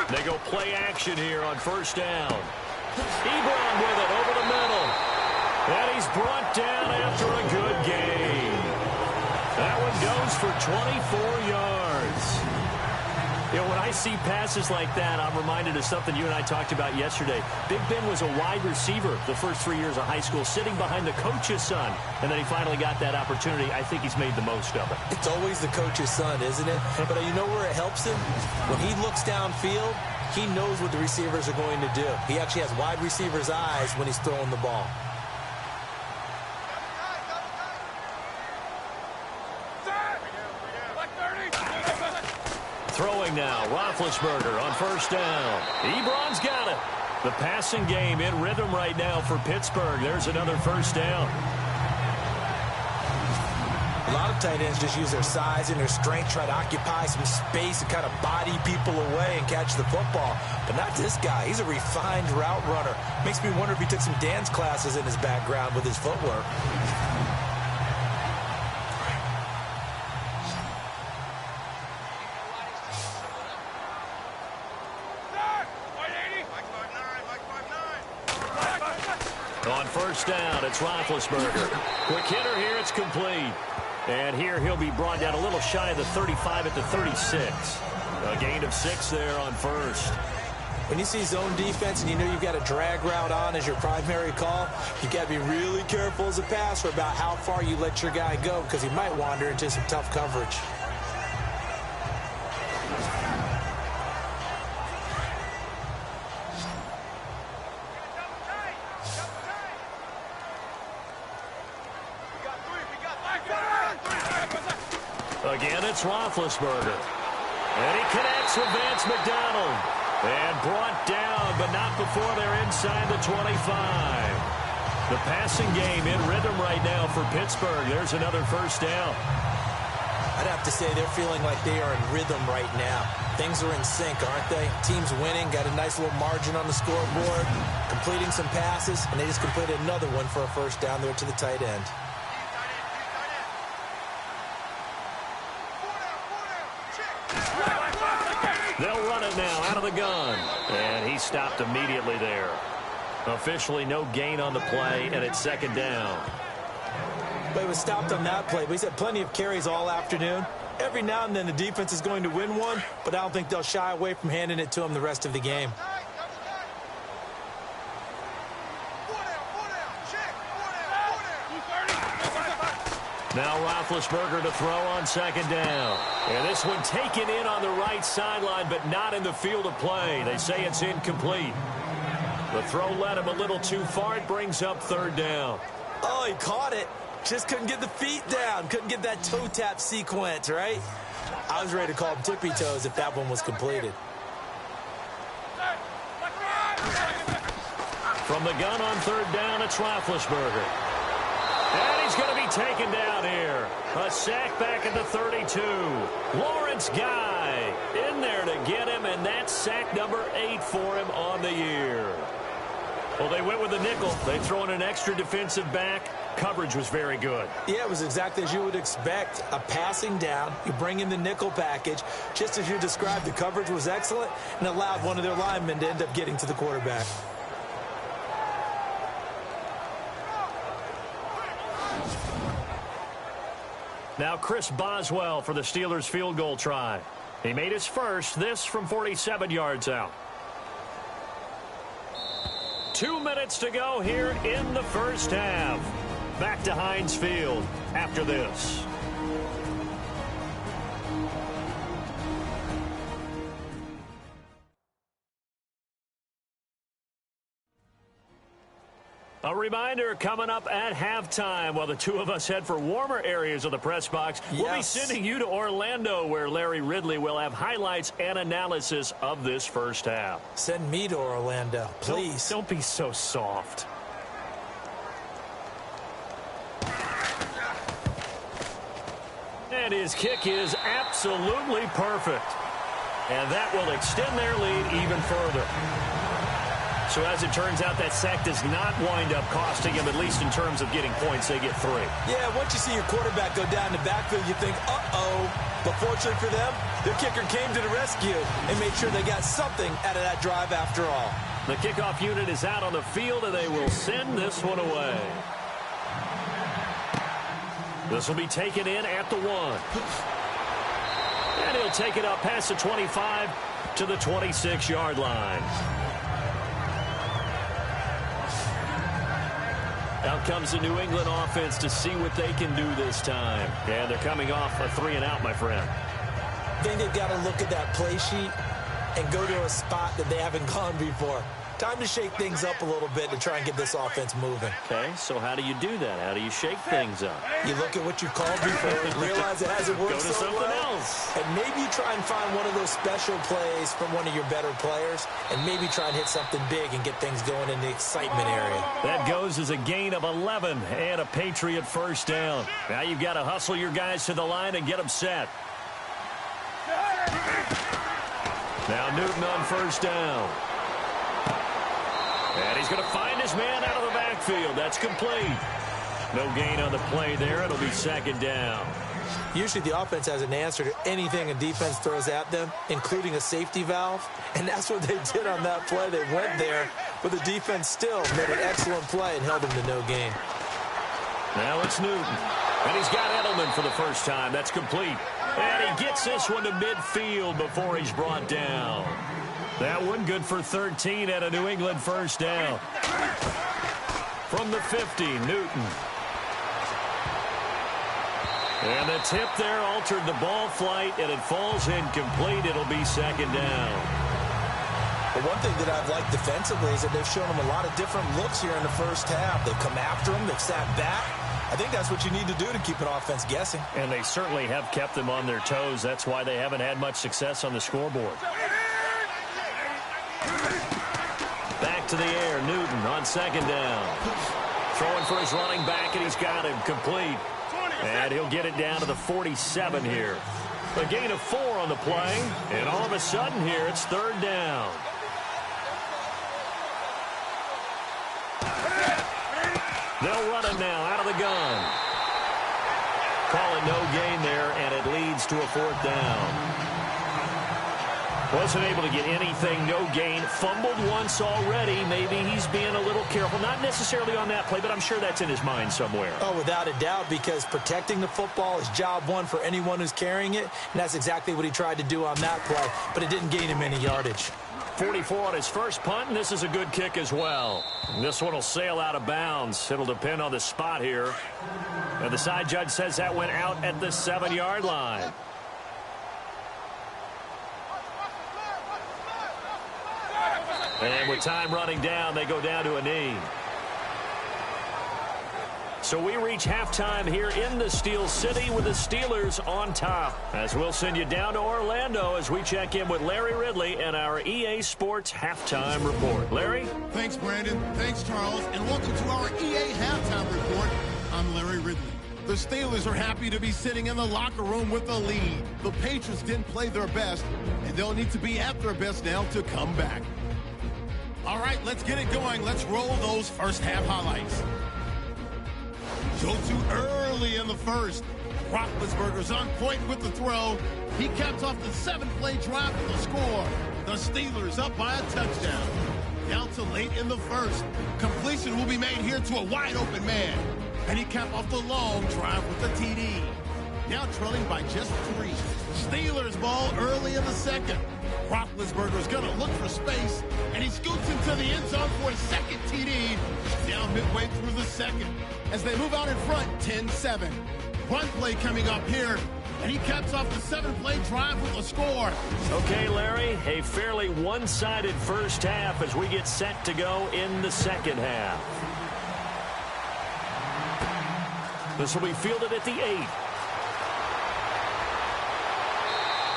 They go play action here on 1st down. Ebron with it over the middle. And he's brought down after a good gain. That one goes for 24 yards. You know, when I see passes like that, I'm reminded of something you and I talked about yesterday. Big Ben was a wide receiver the first 3 years of high school, sitting behind the coach's son. And then he finally got that opportunity. I think he's made the most of it. It's always the coach's son, isn't it? But you know where it helps him? When he looks downfield, he knows what the receivers are going to do. He actually has wide receivers' eyes when he's throwing the ball. Throwing now, Roethlisberger on 1st down. Ebron's got it. The passing game in rhythm right now for Pittsburgh. There's another first down. A lot of tight ends just use their size and their strength, try to occupy some space and kind of body people away and catch the football. But not this guy. He's a refined route runner. Makes me wonder if he took some dance classes in his background with his footwork. On first down, it's Roethlisberger. Quick hitter here, it's complete. And here he'll be brought down a little shy of the 35 at the 36. A gain of 6 there on first. When you see zone defense and you know you've got a drag route on as your primary call, you've got to be really careful as a passer about how far you let your guy go because he might wander into some tough coverage. Again, it's Roethlisberger. And he connects with Vance McDonald. And brought down, but not before they're inside the 25. The passing game in rhythm right now for Pittsburgh. There's another first down. I'd have to say they're feeling like they are in rhythm right now. Things are in sync, aren't they? Team's winning, got a nice little margin on the scoreboard, completing some passes, and they just completed another one for a first down there to the tight end. They'll run it now out of the gun. And he stopped immediately there. Officially no gain on the play, and it's second down. But it was stopped on that play. But he's had plenty of carries all afternoon. Every now and then the defense is going to win one, but I don't think they'll shy away from handing it to him the rest of the game. Now Roethlisberger to throw on second down. And this one taken in on the right sideline, but not in the field of play. They say it's incomplete. The throw led him a little too far. It brings up third down. Oh, he caught it. Just couldn't get the feet down. Couldn't get that toe tap sequence, right? I was ready to call him tippy toes if that one was completed. From the gun on third down, it's Roethlisberger. And he's going to be taken down here. A sack back at the 32. Lawrence Guy in there to get him, and that's sack number 8 for him on the year. Well, they went with the nickel. They throw in an extra defensive back. Coverage was very good. Yeah, it was exactly as you would expect. A passing down. You bring in the nickel package. Just as you described, the coverage was excellent and allowed one of their linemen to end up getting to the quarterback. Now Chris Boswell for the Steelers field goal try. He made his first, this from 47 yards out. 2 minutes to go here in the first half. Back to Heinz Field after this. A reminder coming up at halftime while the two of us head for warmer areas of the press box. Yes. We'll be sending you to Orlando where Larry Ridley will have highlights and analysis of this first half. Send me to Orlando, please. Don't be so soft. And his kick is absolutely perfect. And that will extend their lead even further. So as it turns out, that sack does not wind up costing him, at least in terms of getting points. They get 3. Yeah, once you see your quarterback go down the backfield, you think, uh-oh. But fortunately for them, their kicker came to the rescue and made sure they got something out of that drive after all. The kickoff unit is out on the field, and they will send this one away. This will be taken in at the 1. And he'll take it up past the 25 to the 26-yard line. Out comes the New England offense to see what they can do this time. And they're coming off a 3-and-out, my friend. I think they've got to look at that play sheet and go to a spot that they haven't gone before. Time to shake things up a little bit to try and get this offense moving. Okay, so how do you do that? How do you shake things up? You look at what you called before, realize it hasn't worked so so something well, else. and maybe you try and find one of those special plays from one of your better players, and maybe try and hit something big and get things going in the excitement area. That goes as a gain of 11 and a Patriot first down. Now you've got to hustle your guys to the line and get them set. Now Newton on first down. And he's going to find his man out of the backfield. That's complete. No gain on the play there. It'll be second down. Usually the offense has an answer to anything a defense throws at them, including a safety valve. And that's what they did on that play. They went there, but the defense still made an excellent play and held them to no gain. Now it's Newton. And he's got Edelman for the first time. That's complete. And he gets this one to midfield before he's brought down. That one good for 13 at a New England first down. From the 50, Newton. And the tip there altered the ball flight, and it falls incomplete. It'll be second down. But one thing that I've liked defensively is that they've shown them a lot of different looks here in the first half. They've come after them. They've sat back. I think that's what you need to do to keep an offense guessing. And they certainly have kept them on their toes. That's why they haven't had much success on the scoreboard. Back to the air, Newton on second down. Throwing for his running back, and he's got him complete. And he'll get it down to the 47 here. A gain of 4 on the play, and all of a sudden here, it's third down. They'll run it now out of the gun. Call it no gain there, and it leads to a fourth down. Wasn't able to get anything, no gain. Fumbled once already. Maybe he's being a little careful. Not necessarily on that play, but I'm sure that's in his mind somewhere. Oh, without a doubt, because protecting the football is job one for anyone who's carrying it, and that's exactly what he tried to do on that play, but it didn't gain him any yardage. 44 on his first punt, and this is a good kick as well. And this one will sail out of bounds. It'll depend on the spot here. And the side judge says that went out at the 7-yard line. And with time running down, they go down to a knee. So we reach halftime here in the Steel City with the Steelers on top. As we'll send you down to Orlando as we check in with Larry Ridley and our EA Sports Halftime Report. Larry? Thanks, Brandon. Thanks, Charles. And welcome to our EA Halftime Report. I'm Larry Ridley. The Steelers are happy to be sitting in the locker room with a lead. The Patriots didn't play their best, and they'll need to be at their best now to come back. All right, let's get it going. Let's roll those first half highlights. Go to early in the first. Roethlisberger's on point with the throw. He caps off the 7-play drive with the score. The Steelers up by a touchdown. Down to late in the first. Completion will be made here to a wide-open man. And he capped off the long drive with the TD. Now trailing by just 3. Steelers ball early in the second. Roethlisberger's going to look for space, and he scoots into the end zone for his second TD down midway through the second. As they move out in front, 10-7. Run play coming up here, and he caps off the 7-play drive with a score. Okay, Larry, a fairly one-sided first half as we get set to go in the second half. This will be fielded at the 8.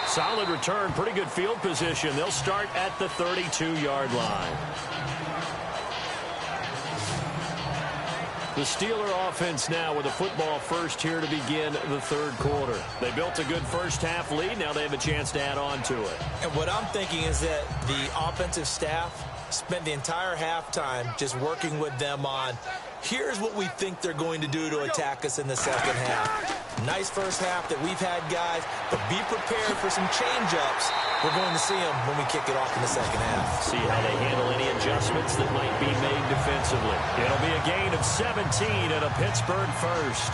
Solid return, pretty good field position. They'll start at the 32-yard line. The Steeler offense now with a football first here to begin the third quarter. They built a good first half lead. Now they have a chance to add on to it. And what I'm thinking is that the offensive staff spent the entire halftime just working with them on, here's what we think they're going to do to attack us in the second half. Nice first half that we've had, guys, but be prepared for some change-ups. We're going to see them when we kick it off in the second half. See how they handle any adjustments that might be made defensively. It'll be a gain of 17 and a Pittsburgh first.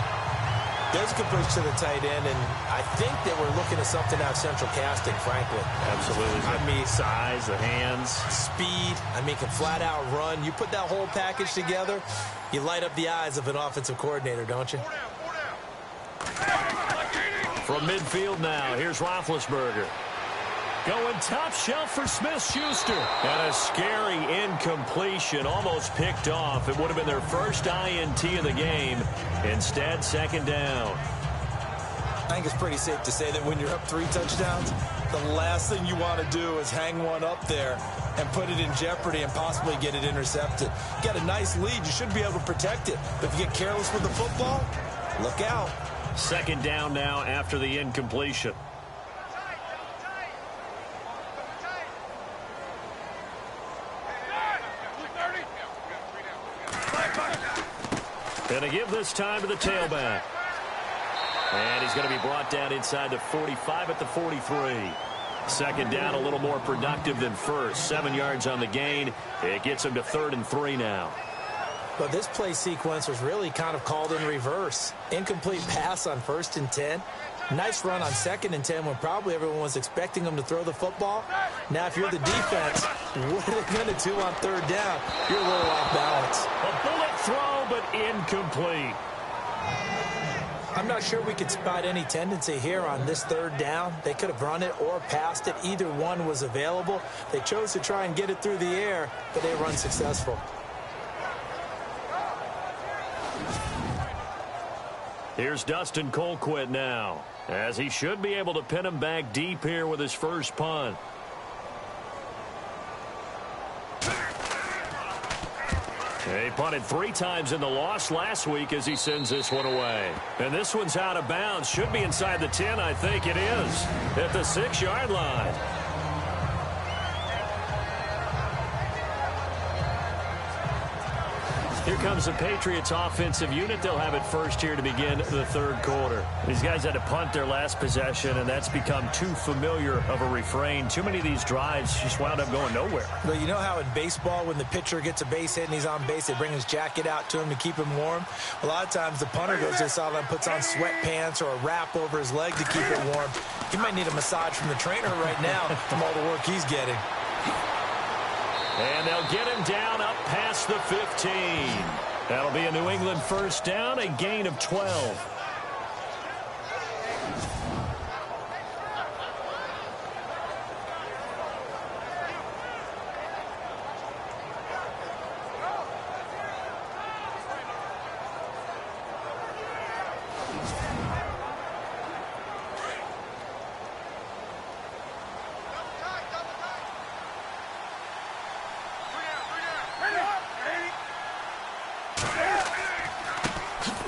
There's a good push to the tight end, and I think that we're looking at something out of central casting, frankly. Absolutely. I mean, size, the hands. Speed. I mean, can flat-out run. You put that whole package together, you light up the eyes of an offensive coordinator, don't you? From midfield now, here's Roethlisberger. Going top shelf for Smith-Schuster. And a scary incompletion, almost picked off. It would have been their first INT of the game. Instead, second down. I think it's pretty safe to say that when you're up 3 touchdowns, the last thing you want to do is hang one up there and put it in jeopardy and possibly get it intercepted. You got a nice lead. You should be able to protect it. But if you get careless with the football, look out. Second down now after the incompletion. And a give this time to the tailback. And he's going to be brought down inside the 45 at the 43. Second down, a little more productive than first. 7 yards on the gain. It gets him to 3rd and 3 now. But this play sequence was really kind of called in reverse. Incomplete pass on 1st and 10. Nice run on 2nd and 10 when probably everyone was expecting him to throw the football. Now, if you're the defense, what are they going to do on 3rd down? You're a little off balance. A bullet throw, but incomplete. I'm not sure we could spot any tendency here on this 3rd down. They could have run it or passed it. Either one was available. They chose to try and get it through the air, but they were unsuccessful. Here's Dustin Colquitt now, as he should be able to pin him back deep here with his first punt. He punted 3 times in the loss last week as he sends this one away. And this one's out of bounds. Should be inside the 10, I think it is. At the 6-yard line. Here comes the Patriots offensive unit. They'll have it first here to begin the 3rd quarter. These guys had to punt their last possession, and that's become too familiar of a refrain. Too many of these drives just wound up going nowhere. But you know how in baseball, when the pitcher gets a base hit and he's on base, they bring his jacket out to him to keep him warm? A lot of times the punter goes to the sideline, puts on sweatpants or a wrap over his leg to keep it warm. He might need a massage from the trainer right now from all the work he's getting. And they'll get him down up past the 15. That'll be a New England first down, a gain of 12.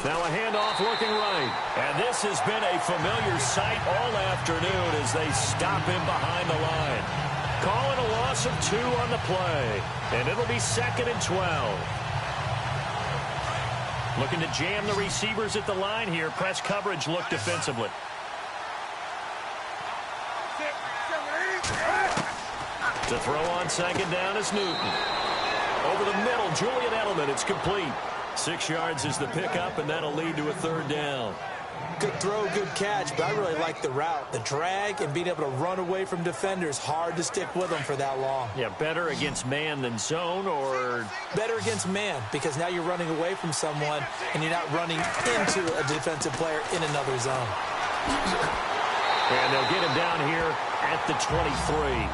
Now a handoff looking right. And this has been a familiar sight all afternoon as they stop him behind the line. Calling a loss of 2 on the play. And it'll be 2nd and 12. Looking to jam the receivers at the line here. Press coverage look defensively. To throw on 2nd down is Newton. Over the middle, Julian Edelman. It's complete. 6 yards is the pickup, and that'll lead to a 3rd down. Good throw, good catch, but I really like the route. The drag and being able to run away from defenders, hard to stick with them for that long. Yeah, better against man than zone, or? Better against man, because now you're running away from someone, and you're not running into a defensive player in another zone. And they'll get him down here at the 23.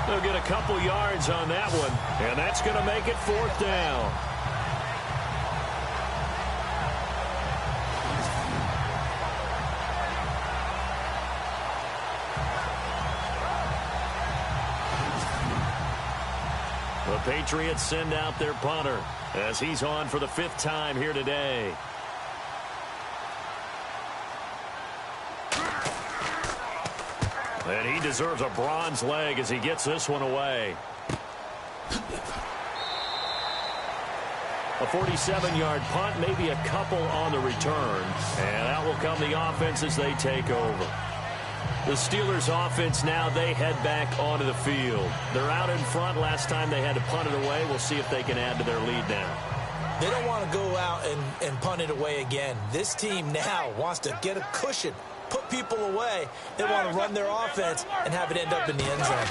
They'll get a couple yards on that one, and that's going to make it 4th down. The Patriots send out their punter as he's on for the 5th time here today. And he deserves a bronze leg as he gets this one away. A 47-yard punt, maybe a couple on the return. And out will come the offense as they take over. The Steelers offense now, they head back onto the field. They're out in front. Last time they had to punt it away. We'll see if they can add to their lead now. They don't want to go out and punt it away again. This team now wants to get a cushion, put people away. They want to run their offense and have it end up in the end zone.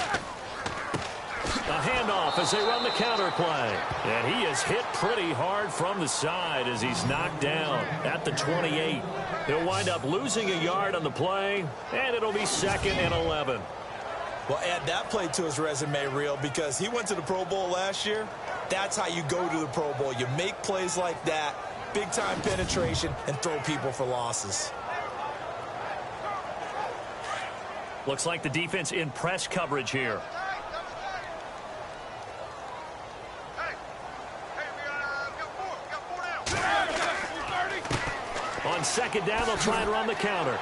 A handoff as they run the counter play. And he is hit pretty hard from the side as he's knocked down at the 28. He'll wind up losing a yard on the play, and it'll be 2nd and 11. Well, add that play to his resume reel because he went to the Pro Bowl last year. That's how you go to the Pro Bowl. You make plays like that, big-time penetration, and throw people for losses. Looks like the defense in press coverage here. On second down, they'll try and run the counter.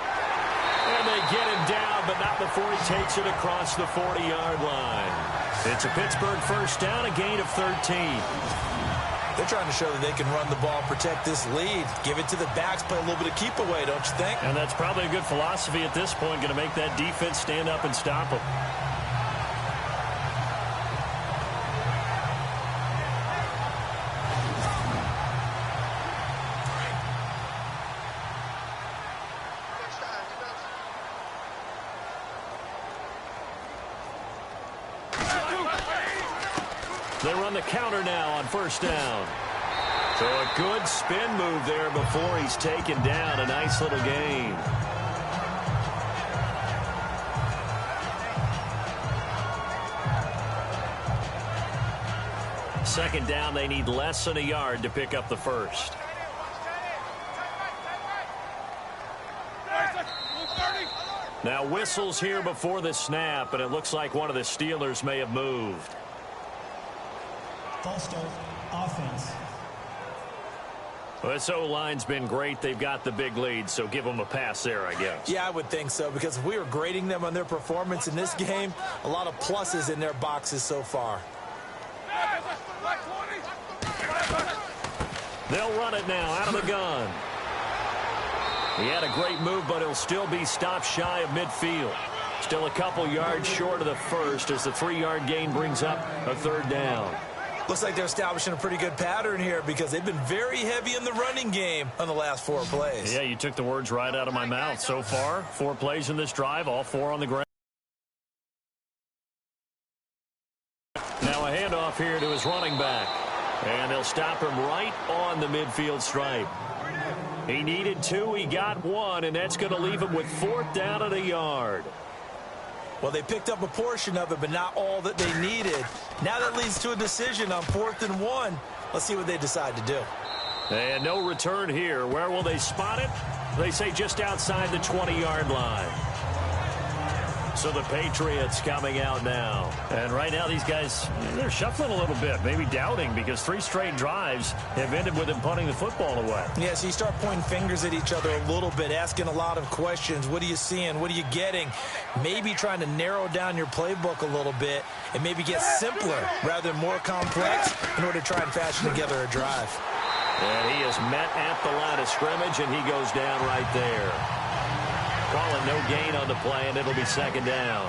And they get him down, but not before he takes it across the 40-yard line. It's a Pittsburgh first down, a gain of 13. They're trying to show that they can run the ball, protect this lead, give it to the backs, play a little bit of keep away, don't you think? And that's probably a good philosophy at this point, going to make that defense stand up and stop them. They run the counter now on first down. So a good spin move there before he's taken down. A nice little gain. Second down, they need less than a yard to pick up the first. Now whistles here before the snap, and it looks like one of the Steelers may have moved. False start, offense. Well, this O-line's been great. They've got the big lead, so give them a pass there, I guess. Yeah, I would think so, because if we were grading them on their performance in this game, a lot of pluses in their boxes so far. They'll run it now out of the gun. He had a great move, but he'll still be stopped shy of midfield. Still a couple yards short of the first as the 3-yard gain brings up a third down. Looks like they're establishing a pretty good pattern here because they've been very heavy in the running game on the last 4 plays. Yeah, you took the words right out of my mouth. So far, 4 plays in this drive, all 4 on the ground. Now a handoff here to his running back. And they'll stop him right on the midfield stripe. He needed 2, he got 1, and that's going to leave him with 4th down at a yard. Well, they picked up a portion of it, but not all that they needed. Now that leads to a decision on 4th and 1. Let's see what they decide to do. And no return here. Where will they spot it? They say just outside the 20-yard line. So the Patriots coming out now. And right now these guys, they're shuffling a little bit, maybe doubting, because 3 straight drives have ended with them punting the football away. Yeah, so you start pointing fingers at each other a little bit, asking a lot of questions. What are you seeing? What are you getting? Maybe trying to narrow down your playbook a little bit and maybe get simpler rather than more complex in order to try and fashion together a drive. And he is met at the line of scrimmage, and he goes down right there. Calling no gain on the play, and it'll be second down.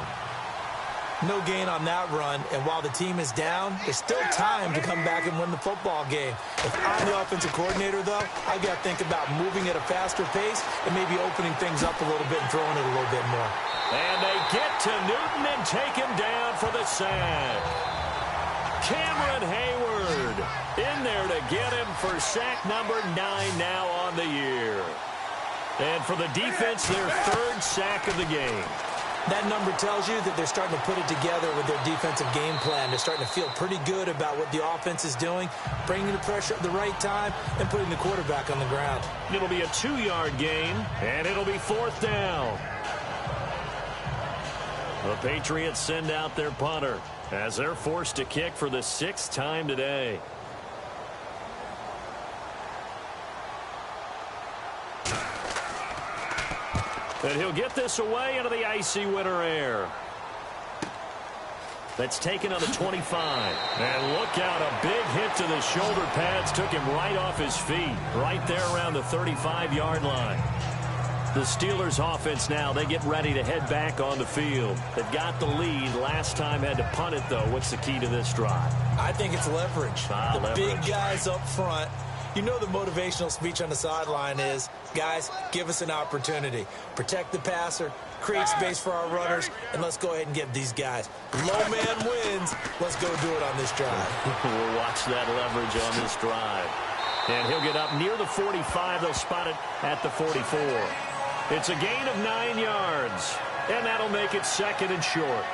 No gain on that run, and while the team is down, there's still time to come back and win the football game. If I'm the offensive coordinator, though, I've got to think about moving at a faster pace and maybe opening things up a little bit and throwing it a little bit more. And they get to Newton and take him down for the sack. Cameron Hayward in there to get him for sack number 9 now on the year. And for the defense, their 3rd sack of the game. That number tells you that they're starting to put it together with their defensive game plan. They're starting to feel pretty good about what the offense is doing, bringing the pressure at the right time, and putting the quarterback on the ground. It'll be a 2-yard gain, and it'll be 4th down. The Patriots send out their punter as they're forced to kick for the 6th time today. And he'll get this away into the icy winter air. That's taken on the 25. And look out, a big hit to the shoulder pads took him right off his feet, right there around the 35-yard line. The Steelers offense now, they get ready to head back on the field. They've got the lead. Last time had to punt it, though. What's the key to this drive? I think it's leverage. The big guys up front. You know the motivational speech on the sideline is, guys, give us an opportunity. Protect the passer, create space for our runners, and let's go ahead and get these guys. Low man wins. Let's go do it on this drive. We'll watch that leverage on this drive. And he'll get up near the 45. They'll spot it at the 44. It's a gain of 9 yards, and that'll make it 2nd and short.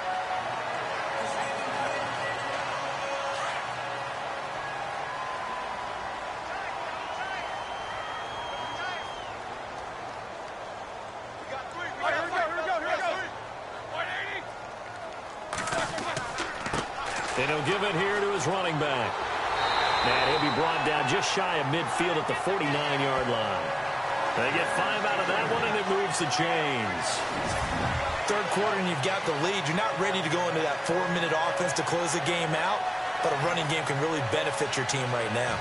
And he'll give it here to his running back. And he'll be brought down just shy of midfield at the 49-yard line. They get 5 out of that one, and it moves the chains. Third quarter, and you've got the lead. You're not ready to go into that 4-minute offense to close the game out, but a running game can really benefit your team right now.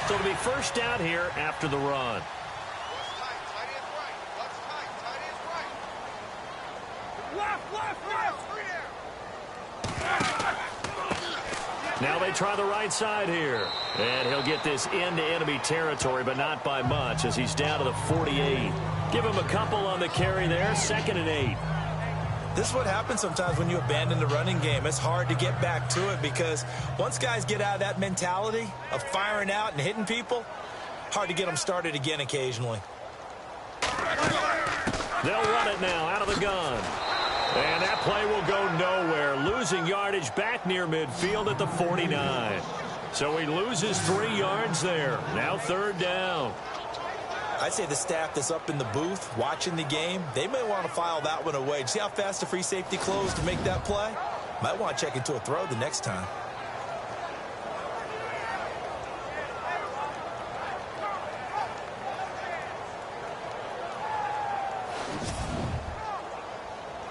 So it'll be first down here after the run. Now they try the right side here. And he'll get this into enemy territory, but not by much as he's down to the 48. Give him a couple on the carry there. 2nd and 8. This is what happens sometimes when you abandon the running game. It's hard to get back to it because once guys get out of that mentality of firing out and hitting people, hard to get them started again occasionally. They'll run it now out of the gun. And that play will go nowhere. Losing yardage back near midfield at the 49. So he loses 3 yards there. Now 3rd down. I'd say the staff that's up in the booth watching the game, they may want to file that one away. See how fast the free safety closed to make that play? Might want to check into a throw the next time.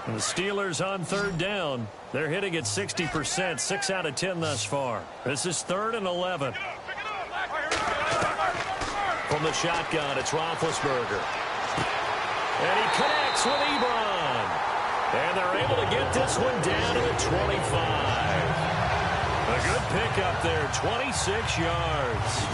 And the Steelers on 3rd down. They're hitting at 60%, 6 out of 10 thus far. This is 3rd and 11. From the shotgun, it's Roethlisberger. And he connects with Ebron. And they're able to get this one down to the 25. A good pickup there, 26 yards.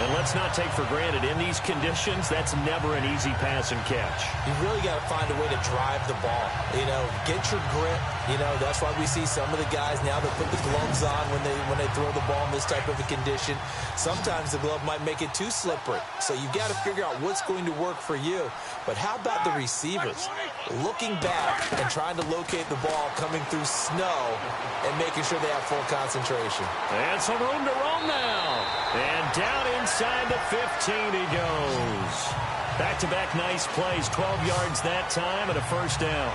And let's not take for granted, in these conditions, that's never an easy pass and catch. You really got to find a way to drive the ball. You know, get your grip. You know, that's why we see some of the guys now that put the gloves on when they throw the ball in this type of a condition. Sometimes the glove might make it too slippery. So you've got to figure out what's going to work for you. But how about the receivers? Looking back and trying to locate the ball coming through snow and making sure they have full concentration. And some room to roam now. And down inside the 15 he goes. Back-to-back nice plays, 12 yards that time and a 1st down.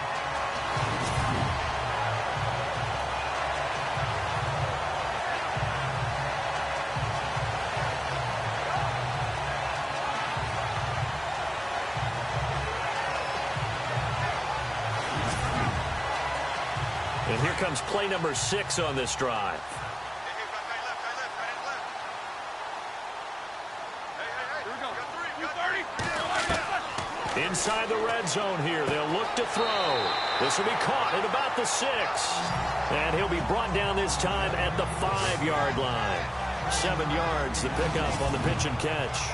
And here comes play number 6 on this drive. Inside the red zone here. They'll look to throw. This will be caught at about the 6. And he'll be brought down this time at the 5-yard line. 7 yards to pick up on the pitch and catch.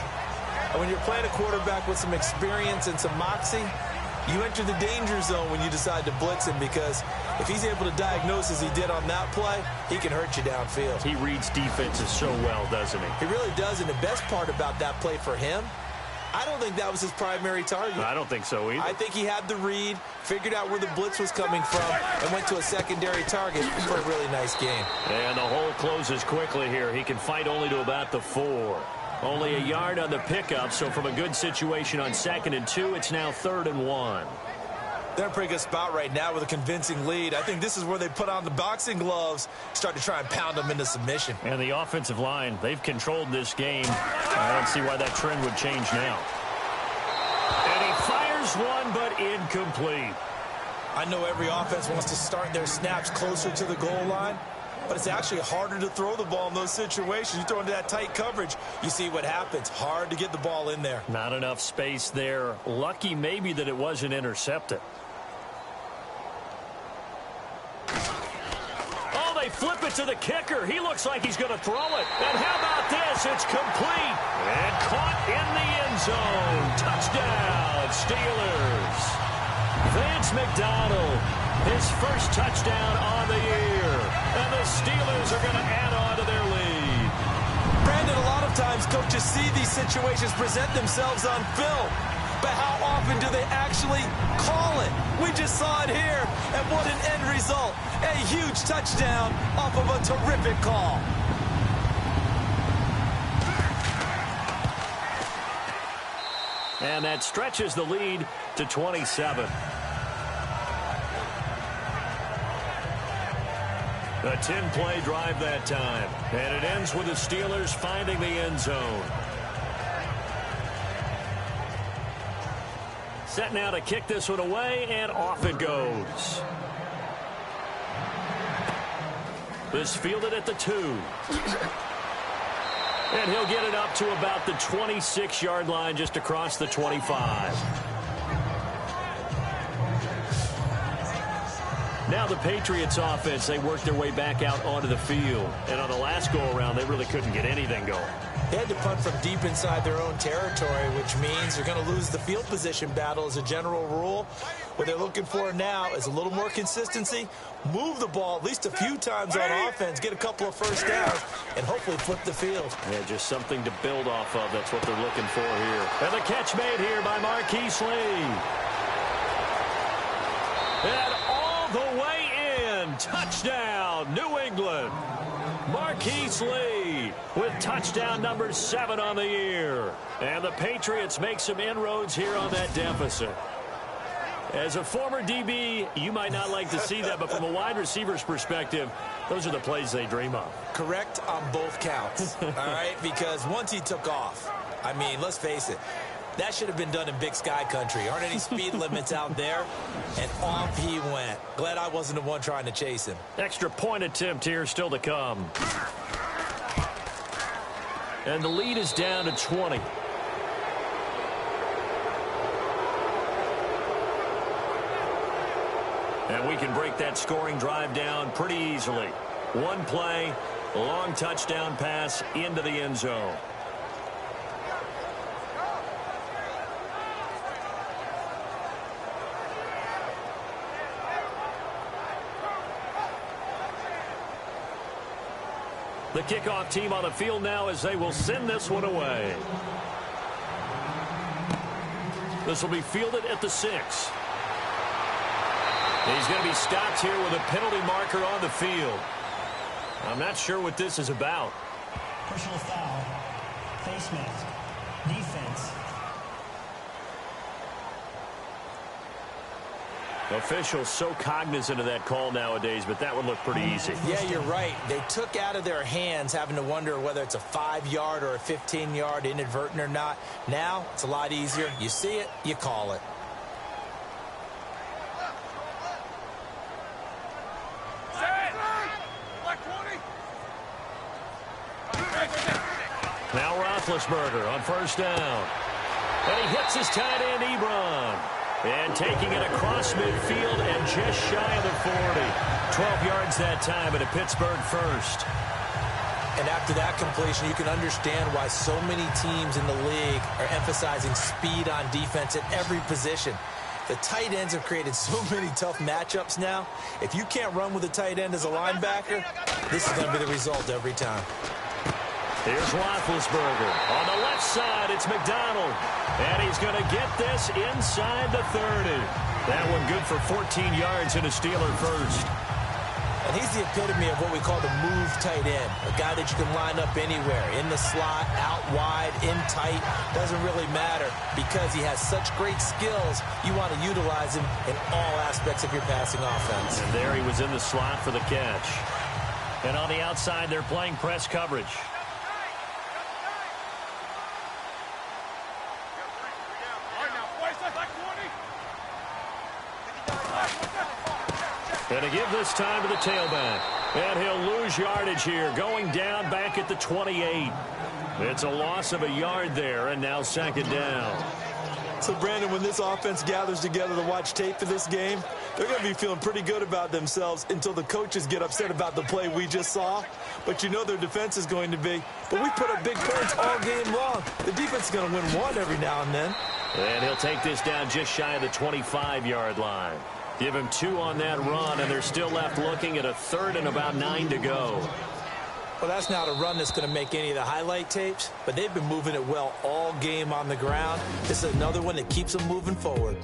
And when you're playing a quarterback with some experience and some moxie, you enter the danger zone when you decide to blitz him, because if he's able to diagnose as he did on that play, he can hurt you downfield. He reads defenses so well, doesn't he? He really does, and the best part about that play for him, I don't think that was his primary target. I don't think so either. I think he had the read, figured out where the blitz was coming from, and went to a secondary target for a really nice game. And the hole closes quickly here. He can fight only to about the 4. Only a yard on the pickup, so from a good situation on 2nd and 2, it's now 3rd and 1. They're in a pretty good spot right now with a convincing lead. I think this is where they put on the boxing gloves, start to try and pound them into submission. And the offensive line, they've controlled this game. I don't see why that trend would change now. And he fires one, but incomplete. I know every offense wants to start their snaps closer to the goal line, but it's actually harder to throw the ball in those situations. You throw into that tight coverage, you see what happens. Hard to get the ball in there. Not enough space there. Lucky maybe that it wasn't intercepted. They flip it to the kicker. He looks like he's going to throw it. And how about this? It's complete. And caught in the end zone. Touchdown, Steelers. Vance McDonald, his first touchdown on the year. And the Steelers are going to add on to their lead. Brandon, a lot of times coaches see these situations present themselves on film. But how often do they actually call it? We just saw it here, and what an end result. A huge touchdown off of a terrific call. And that stretches the lead to 27. A 10-play drive that time. And it ends with the Steelers finding the end zone. Set now to kick this one away, and off it goes. This fielded at the 2. And he'll get it up to about the 26-yard line, just across the 25. Now the Patriots offense, they worked their way back out onto the field. And on the last go-around, they really couldn't get anything going. They had to punt from deep inside their own territory, which means they're going to lose the field position battle as a general rule. What they're looking for now is a little more consistency, move the ball at least a few times on offense, get a couple of first downs, and hopefully flip the field. Yeah, just something to build off of. That's what they're looking for here. And the catch made here by Marquise Lee. And all the way in. Touchdown, New England. Marquise Lee with touchdown number 7 on the year. And the Patriots make some inroads here on that deficit. As a former DB, you might not like to see that, but from a wide receiver's perspective, those are the plays they dream of. Correct on both counts, all right? Because once he took off, I mean, let's face it, that should have been done in Big Sky country. Aren't any speed limits out there? And off he went. Glad I wasn't the one trying to chase him. Extra point attempt here still to come. And the lead is down to 20. And we can break that scoring drive down pretty easily. One play, a long touchdown pass into the end zone. The kickoff team on the field now as they will send this one away. This will be fielded at the 6. He's going to be stopped here with a penalty marker on the field. I'm not sure what this is about. Personal foul. Face mask. Defense. Officials so cognizant of that call nowadays, but that would look pretty easy. Yeah, you're right. They took out of their hands having to wonder whether it's a 5-yard or a 15-yard inadvertent or not. Now, it's a lot easier. You see it, you call it. Now Roethlisberger on first down. And he hits his tight end, Ebron. And taking it across midfield and just shy of the 40. 12 yards that time, and a Pittsburgh first. And after that completion, you can understand why so many teams in the league are emphasizing speed on defense at every position. The tight ends have created so many tough matchups now. If you can't run with a tight end as a linebacker, this is going to be the result every time. Here's Roethlisberger. On the left side, it's McDonald. And he's going to get this inside the 30. That one good for 14 yards and a Steeler first. And he's the epitome of what we call the move tight end. A guy that you can line up anywhere. In the slot, out wide, in tight. Doesn't really matter because he has such great skills. You want to utilize him in all aspects of your passing offense. And there he was in the slot for the catch. And on the outside, they're playing press coverage. And to give this time to the tailback. And he'll lose yardage here, going down back at the 28. It's a loss of a yard there, and now second down. So, Brandon, when this offense gathers together to watch tape for this game, they're going to be feeling pretty good about themselves until the coaches get upset about the play we just saw. But you know their defense is going to be. But we put up big points all game long. The defense is going to win one every now and then. And he'll take this down just shy of the 25-yard line. Give him 2 on that run, and they're still left looking at a third and about 9 to go. Well, that's not a run that's going to make any of the highlight tapes, but they've been moving it well all game on the ground. This is another one that keeps them moving forward.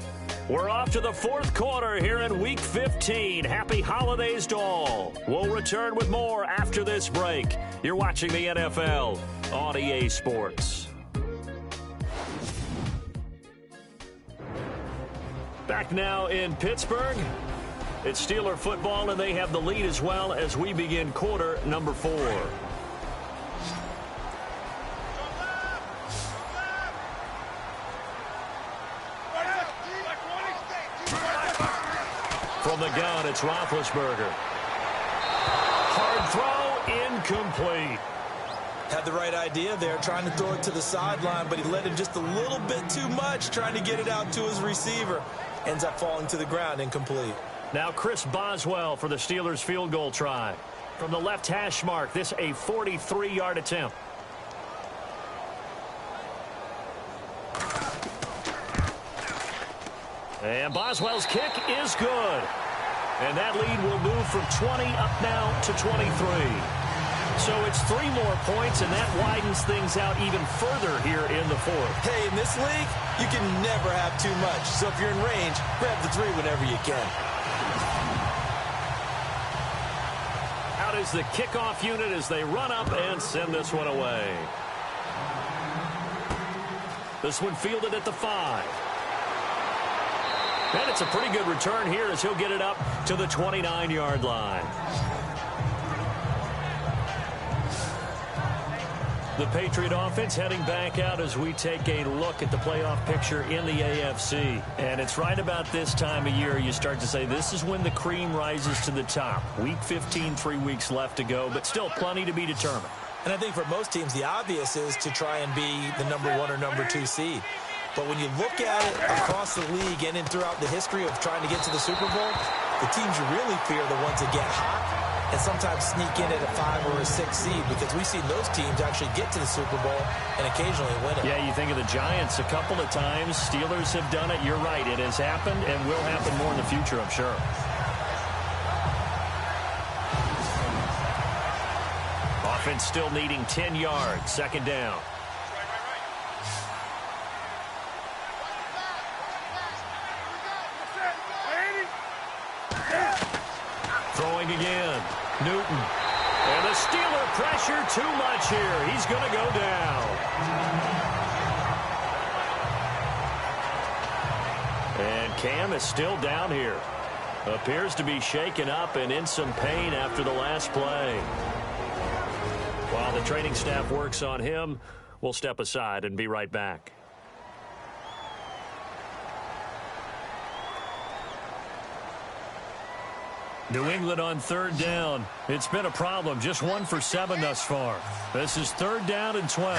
We're off to the fourth quarter here in Week 15. Happy holidays to all. We'll return with more after this break. You're watching the NFL on EA Sports. Back now in Pittsburgh. It's Steeler football, and they have the lead as well as we begin quarter number 4. From the gun, it's Roethlisberger. Hard throw, incomplete. Had the right idea there, trying to throw it to the sideline, but he let him just a little bit too much, trying to get it out to his receiver. Ends up falling to the ground, incomplete. Now Chris Boswell for the Steelers field goal try. From the left hash mark, this a 43-yard attempt. And Boswell's kick is good. And that lead will move from 20 up now to 23. So it's 3 more points, and that widens things out even further here in the 4th. Hey, in this league, you can never have too much. So if you're in range, grab the 3 whenever you can. Out is the kickoff unit as they run up and send this one away. This one fielded at the 5. And it's a pretty good return here as he'll get it up to the 29-yard line. The Patriot offense heading back out as we take a look at the playoff picture in the AFC. And it's right about this time of year you start to say this is when the cream rises to the top. Week 15, 3 weeks left to go, but still plenty to be determined. And I think for most teams, the obvious is to try and be the number 1 or number 2 seed. But when you look at it across the league and throughout the history of trying to get to the Super Bowl, the teams you really fear are the ones that get hot and sometimes sneak in at a 5 or a 6 seed, because we've seen those teams actually get to the Super Bowl and occasionally win it. Yeah, you think of the Giants a couple of times. Steelers have done it. You're right. It has happened and will happen more in the future, I'm sure. Offense still needing 10 yards. Second down. Throwing again. Newton. And the Steeler pressure too much here. He's going to go down. And Cam is still down here. Appears to be shaken up and in some pain after the last play. While the training staff works on him, we'll step aside and be right back. New England on 3rd down. It's been a problem. Just 1 for 7 thus far. This is 3rd down and 12.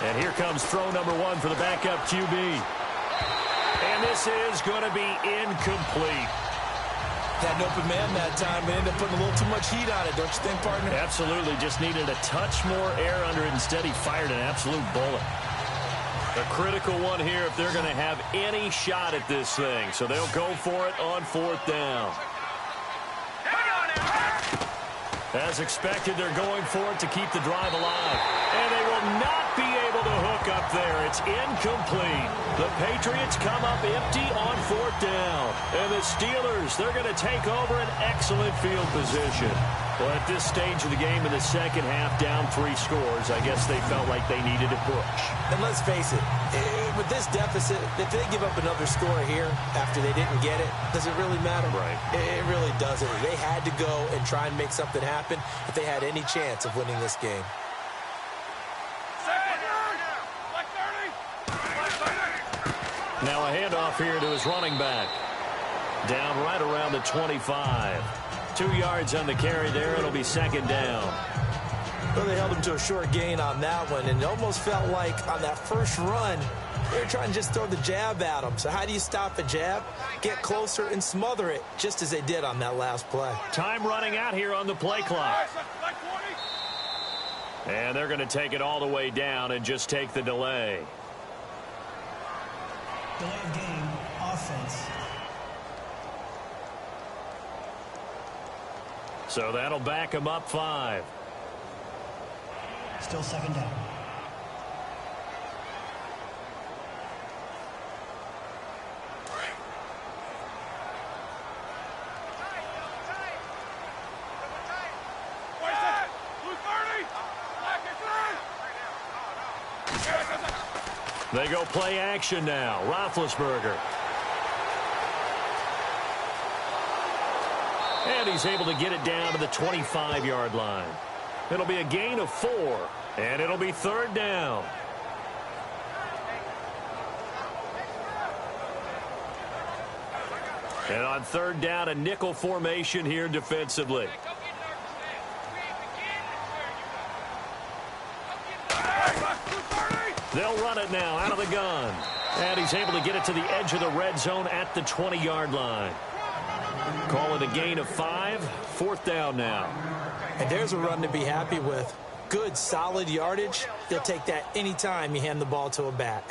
And here comes throw number 1 for the backup QB. And this is going to be incomplete. Had an open man that time, but ended up putting a little too much heat on it, don't you think, partner? Absolutely. Just needed a touch more air under it. Instead, he fired an absolute bullet. A critical one here if they're going to have any shot at this thing. So they'll go for it on 4th down. As expected, they're going for it to keep the drive alive. And they will not be able to hook up there. It's incomplete. The Patriots come up empty on 4th down. And the Steelers, they're going to take over an excellent field position. Well, at this stage of the game in the second half, down 3 scores, I guess they felt like they needed to push. And let's face it, with this deficit, if they give up another score here after they didn't get it, does it really matter? Right. It really doesn't. They had to go and try and make something happen if they had any chance of winning this game. Now a handoff here to his running back. Down right around the 25. 2 yards on the carry there. It'll be 2nd down. Well, they held him to a short gain on that one, and it almost felt like on that first run, they were trying to just throw the jab at him. So how do you stop a jab? Get closer and smother it, just as they did on that last play. Time running out here on the play clock. And they're going to take it all the way down and just take the delay. Delay of game, offense. So that'll back him up 5. Still 2nd down. They go play action now. Roethlisberger. And he's able to get it down to the 25-yard line. It'll be a gain of 4, and it'll be 3rd down. And on 3rd down, a nickel formation here defensively. They'll run it now out of the gun. And he's able to get it to the edge of the red zone at the 20-yard line. Call it a gain of 5. 4th down now. And there's a run to be happy with. Good, solid yardage. He'll take that anytime you hand the ball to a back.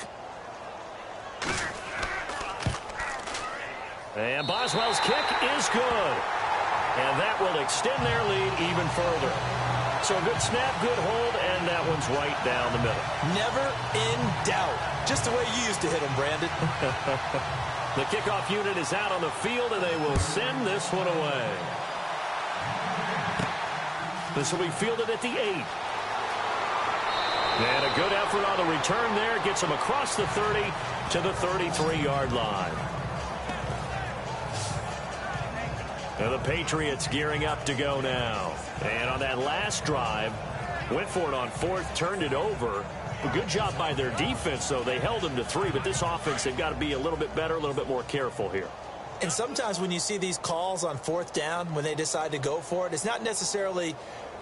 And Boswell's kick is good. And that will extend their lead even further. So good snap, good hold, and that one's right down the middle. Never in doubt. Just the way you used to hit them, Brandon. The kickoff unit is out on the field, and they will send this one away. This will be fielded at the 8. And a good effort on the return there. Gets him across the 30 to the 33-yard line. And the Patriots gearing up to go now. And on that last drive, went for it on 4th, turned it over. A good job by their defense, though. They held them to 3, but this offense, they've got to be a little bit better, a little bit more careful here. And sometimes when you see these calls on 4th down, when they decide to go for it, it's not necessarily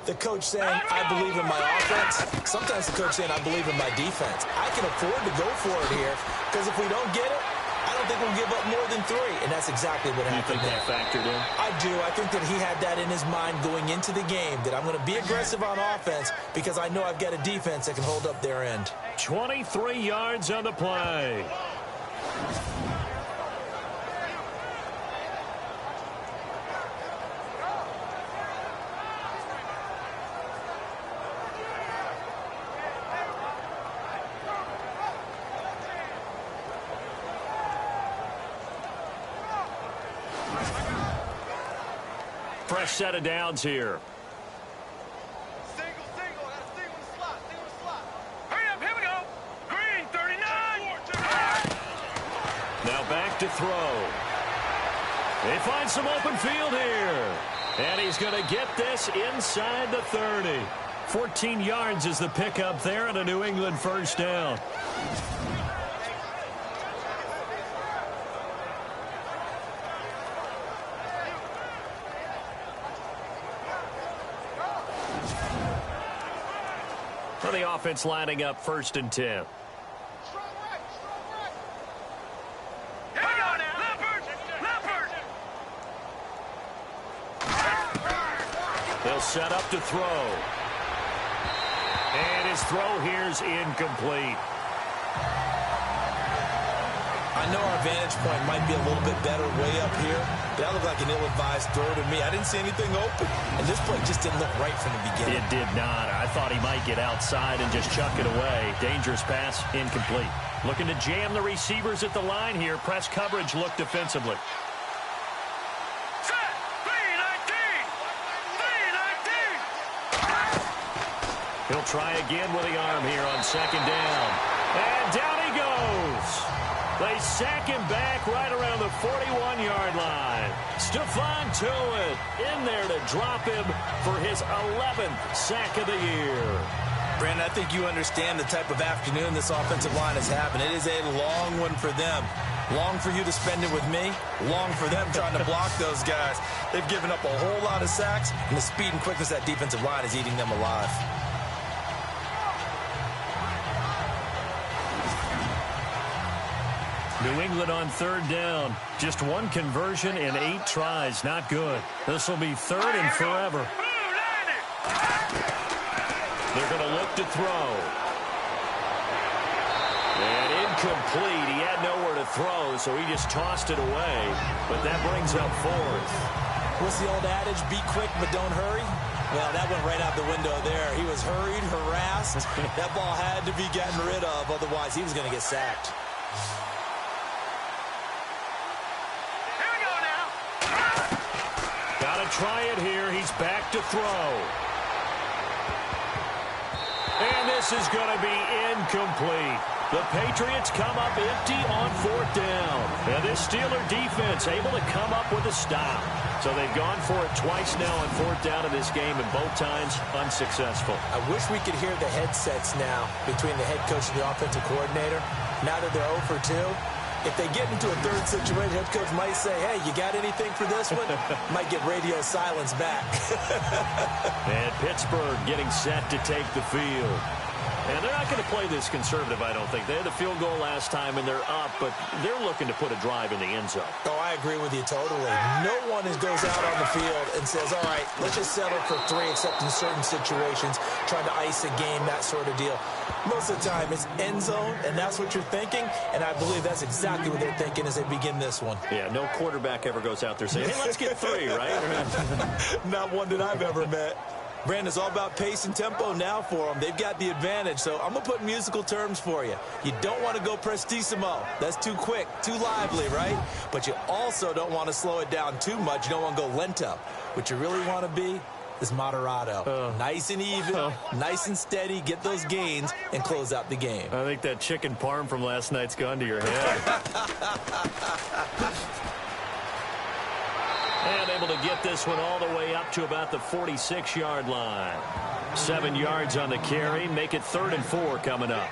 the coach saying, I believe in my offense. Sometimes the coach saying, I believe in my defense. I can afford to go for it here, because if we don't get it, I don't think we'll give up more than 3, and that's exactly what happened there. You think that factored in? I do. I think that he had that in his mind going into the game, that I'm going to be aggressive on offense because I know I've got a defense that can hold up their end. 23 yards on the play. Fresh set of downs here. Single. Got a single in the slot. Hurry up, here we go. Green, 39. Now back to throw. They find some open field here. And he's going to get this inside the 30. 14 yards is the pickup there and a New England 1st down. The offense lining up 1st and 10. Here we go now. Leopard. They'll set up to throw. And his throw here's incomplete. I know our vantage point might be a little bit better way up here, but that looked like an ill-advised throw to me. I didn't see anything open, and this play just didn't look right from the beginning. It did not. I thought he might get outside and just chuck it away. Dangerous pass, incomplete. Looking to jam the receivers at the line here. Press coverage look defensively. Set. 3-19. He'll try again with the arm here on 2nd down. And down he goes. They sack him back right around the 41-yard line. Stephon Tuitt in there to drop him for his 11th sack of the year. Brandon, I think you understand the type of afternoon this offensive line is having. It is a long one for them. Long for you to spend it with me. Long for them trying to block those guys. They've given up a whole lot of sacks, and the speed and quickness of that defensive line is eating them alive. New England on 3rd down. Just 1 conversion in 8 tries. Not good. This will be 3rd and forever. They're going to look to throw. And incomplete. He had nowhere to throw, so he just tossed it away. But that brings up 4th. What's the old adage? Be quick, but don't hurry. Well, that went right out the window there. He was hurried, harassed. That ball had to be gotten rid of. Otherwise, he was going to get sacked. Try it here. He's back to throw. And this is going to be incomplete. The Patriots come up empty on 4th down. And this Steeler defense able to come up with a stop. So they've gone for it twice now on 4th down in this game, and both times unsuccessful. I wish we could hear the headsets now between the head coach and the offensive coordinator. Now that they're 0 for 2, if they get into a third situation, head coach might say, hey, you got anything for this one? Might get radio silence back. And Pittsburgh getting set to take the field. And they're not going to play this conservative, I don't think. They had the field goal last time, and they're up, but they're looking to put a drive in the end zone. Oh, I agree with you totally. No one goes out on the field and says, all right, let's just settle for 3, except in certain situations, trying to ice a game, that sort of deal. Most of the time, it's end zone, and that's what you're thinking, and I believe that's exactly what they're thinking as they begin this one. Yeah, no quarterback ever goes out there saying, hey, let's get 3, right? Not one that I've ever met. Brandon, it's all about pace and tempo now for them. They've got the advantage, so I'm going to put musical terms for you. You don't want to go prestissimo. That's too quick, too lively, right? But you also don't want to slow it down too much. You don't want to go lento. What you really want to be is moderato. Nice and even, nice and steady, get those gains, and close out the game. I think that chicken parm from last night's gone to your head. And able to get this one all the way up to about the 46-yard line. 7 yards on the carry. Make it 3rd and 4 coming up.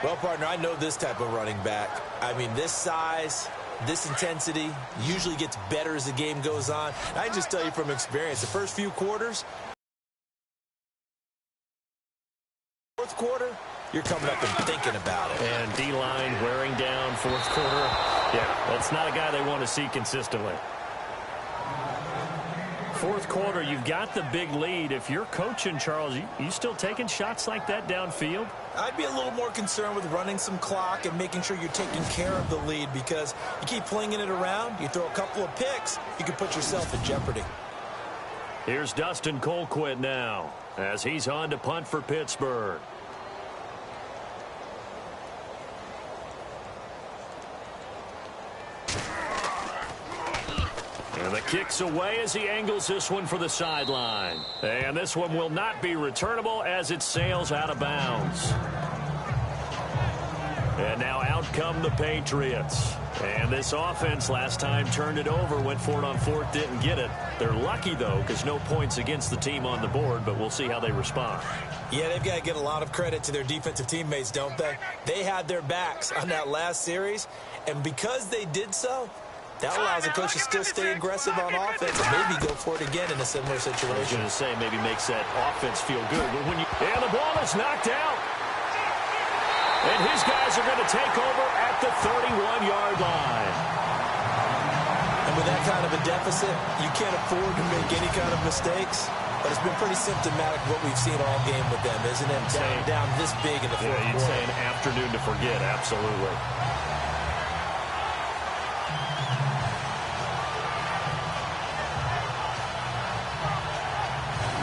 Well, partner, I know this type of running back. I mean, this size, this intensity usually gets better as the game goes on. I can just tell you from experience, the first few quarters, 4th quarter, you're coming up and thinking about it. And D-line wearing down 4th quarter. Yeah, that's not a guy they want to see consistently. 4th quarter, you've got the big lead. If you're coaching, Charles, you still taking shots like that downfield? I'd be a little more concerned with running some clock and making sure you're taking care of the lead, because you keep flinging it around, you throw a couple of picks, you can put yourself in jeopardy. Here's Dustin Colquitt now as he's on to punt for Pittsburgh. And the kick's away as he angles this one for the sideline. And this one will not be returnable as it sails out of bounds. And now out come the Patriots. And this offense last time turned it over, went for it on 4th, didn't get it. They're lucky, though, because no points against the team on the board, but we'll see how they respond. Yeah, they've got to get a lot of credit to their defensive teammates, don't they? They had their backs on that last series, and because they did so, that allows the coach to still stay aggressive on offense and maybe go for it again in a similar situation. I was going to say maybe makes that offense feel good. But when and the ball is knocked out. And his guys are going to take over at the 31-yard line. And with that kind of a deficit, you can't afford to make any kind of mistakes. But it's been pretty symptomatic what we've seen all game with them, isn't it? Down this big in the 4th quarter. You'd say an afternoon to forget, absolutely.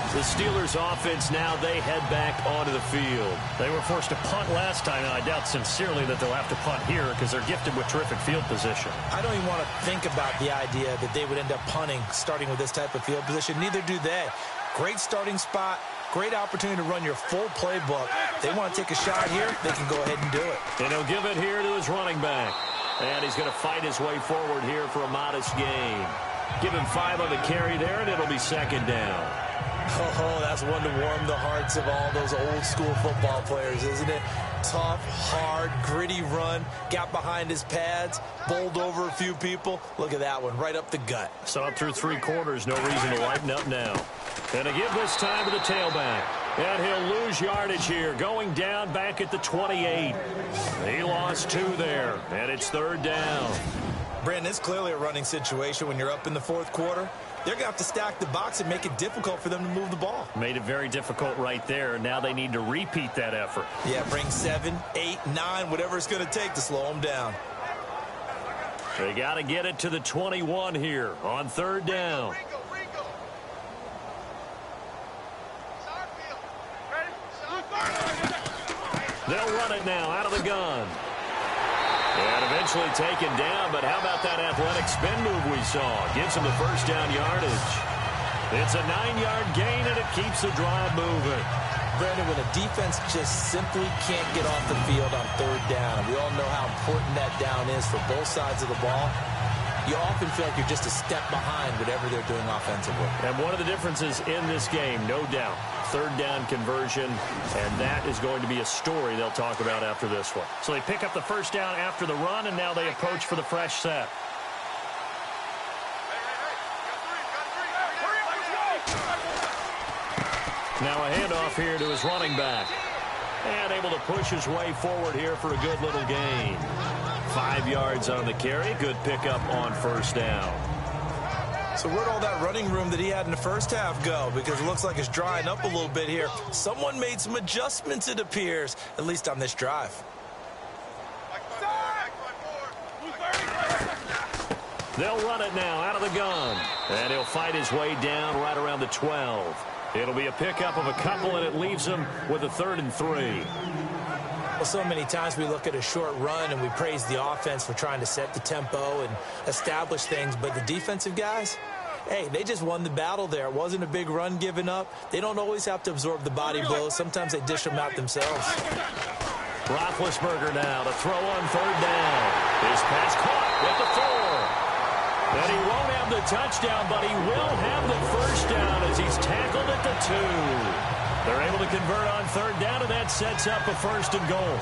The Steelers offense now, they head back onto the field. They were forced to punt last time, and I doubt sincerely that they'll have to punt here because they're gifted with terrific field position. I don't even want to think about the idea that they would end up punting starting with this type of field position. Neither do they. Great starting spot, great opportunity to run your full playbook. They want to take a shot here, they can go ahead and do it. And he'll give it here to his running back. And he's going to fight his way forward here for a modest gain. Give him 5 on the carry there, and it'll be 2nd down. Oh, that's one to warm the hearts of all those old-school football players, isn't it? Tough, hard, gritty run, got behind his pads, bowled over a few people. Look at that one, right up the gut. Saw it through 3 quarters, no reason to lighten up now. And to give this time to the tailback. And he'll lose yardage here, going down back at the 28. He lost 2 there, and it's 3rd down. Brandon, it's clearly a running situation when you're up in the 4th quarter. They're going to have to stack the box and make it difficult for them to move the ball. Made it very difficult right there. Now they need to repeat that effort. Yeah, bring 7, 8, 9, whatever it's going to take to slow them down. They got to get it to the 21 here on 3rd down. They'll run it now out of the gun. And eventually taken down, but how about that athletic spin move we saw? Gives him the 1st down yardage. It's a 9-yard gain, and it keeps the drive moving. Brandon, when a defense just simply can't get off the field on third down, we all know how important that down is for both sides of the ball. You often feel like you're just a step behind whatever they're doing offensively. And one of the differences in this game, no doubt, third down conversion, and that is going to be a story they'll talk about after this one. So they pick up the first down after the run, and now they approach for the fresh set. Now a handoff here to his running back. And able to push his way forward here for a good little gain. 5 yards on the carry. Good pickup on first down. So where'd all that running room that he had in the first half go? Because it looks like it's drying up a little bit here. Someone made some adjustments, it appears, at least on this drive. They'll run it now out of the gun. And he'll fight his way down right around the 12. It'll be a pickup of a couple, and it leaves him with a 3rd and 3. Well, so many times we look at a short run and we praise the offense for trying to set the tempo and establish things, but the defensive guys, hey, they just won the battle there. It wasn't a big run given up. They don't always have to absorb the body blows. Sometimes they dish them out themselves. Roethlisberger now to throw on 3rd down. His pass caught with the 4. And he won't have the touchdown, but he will have the first down as he's tackled at the 2. They're able to convert on 3rd down, and that sets up a 1st and goal.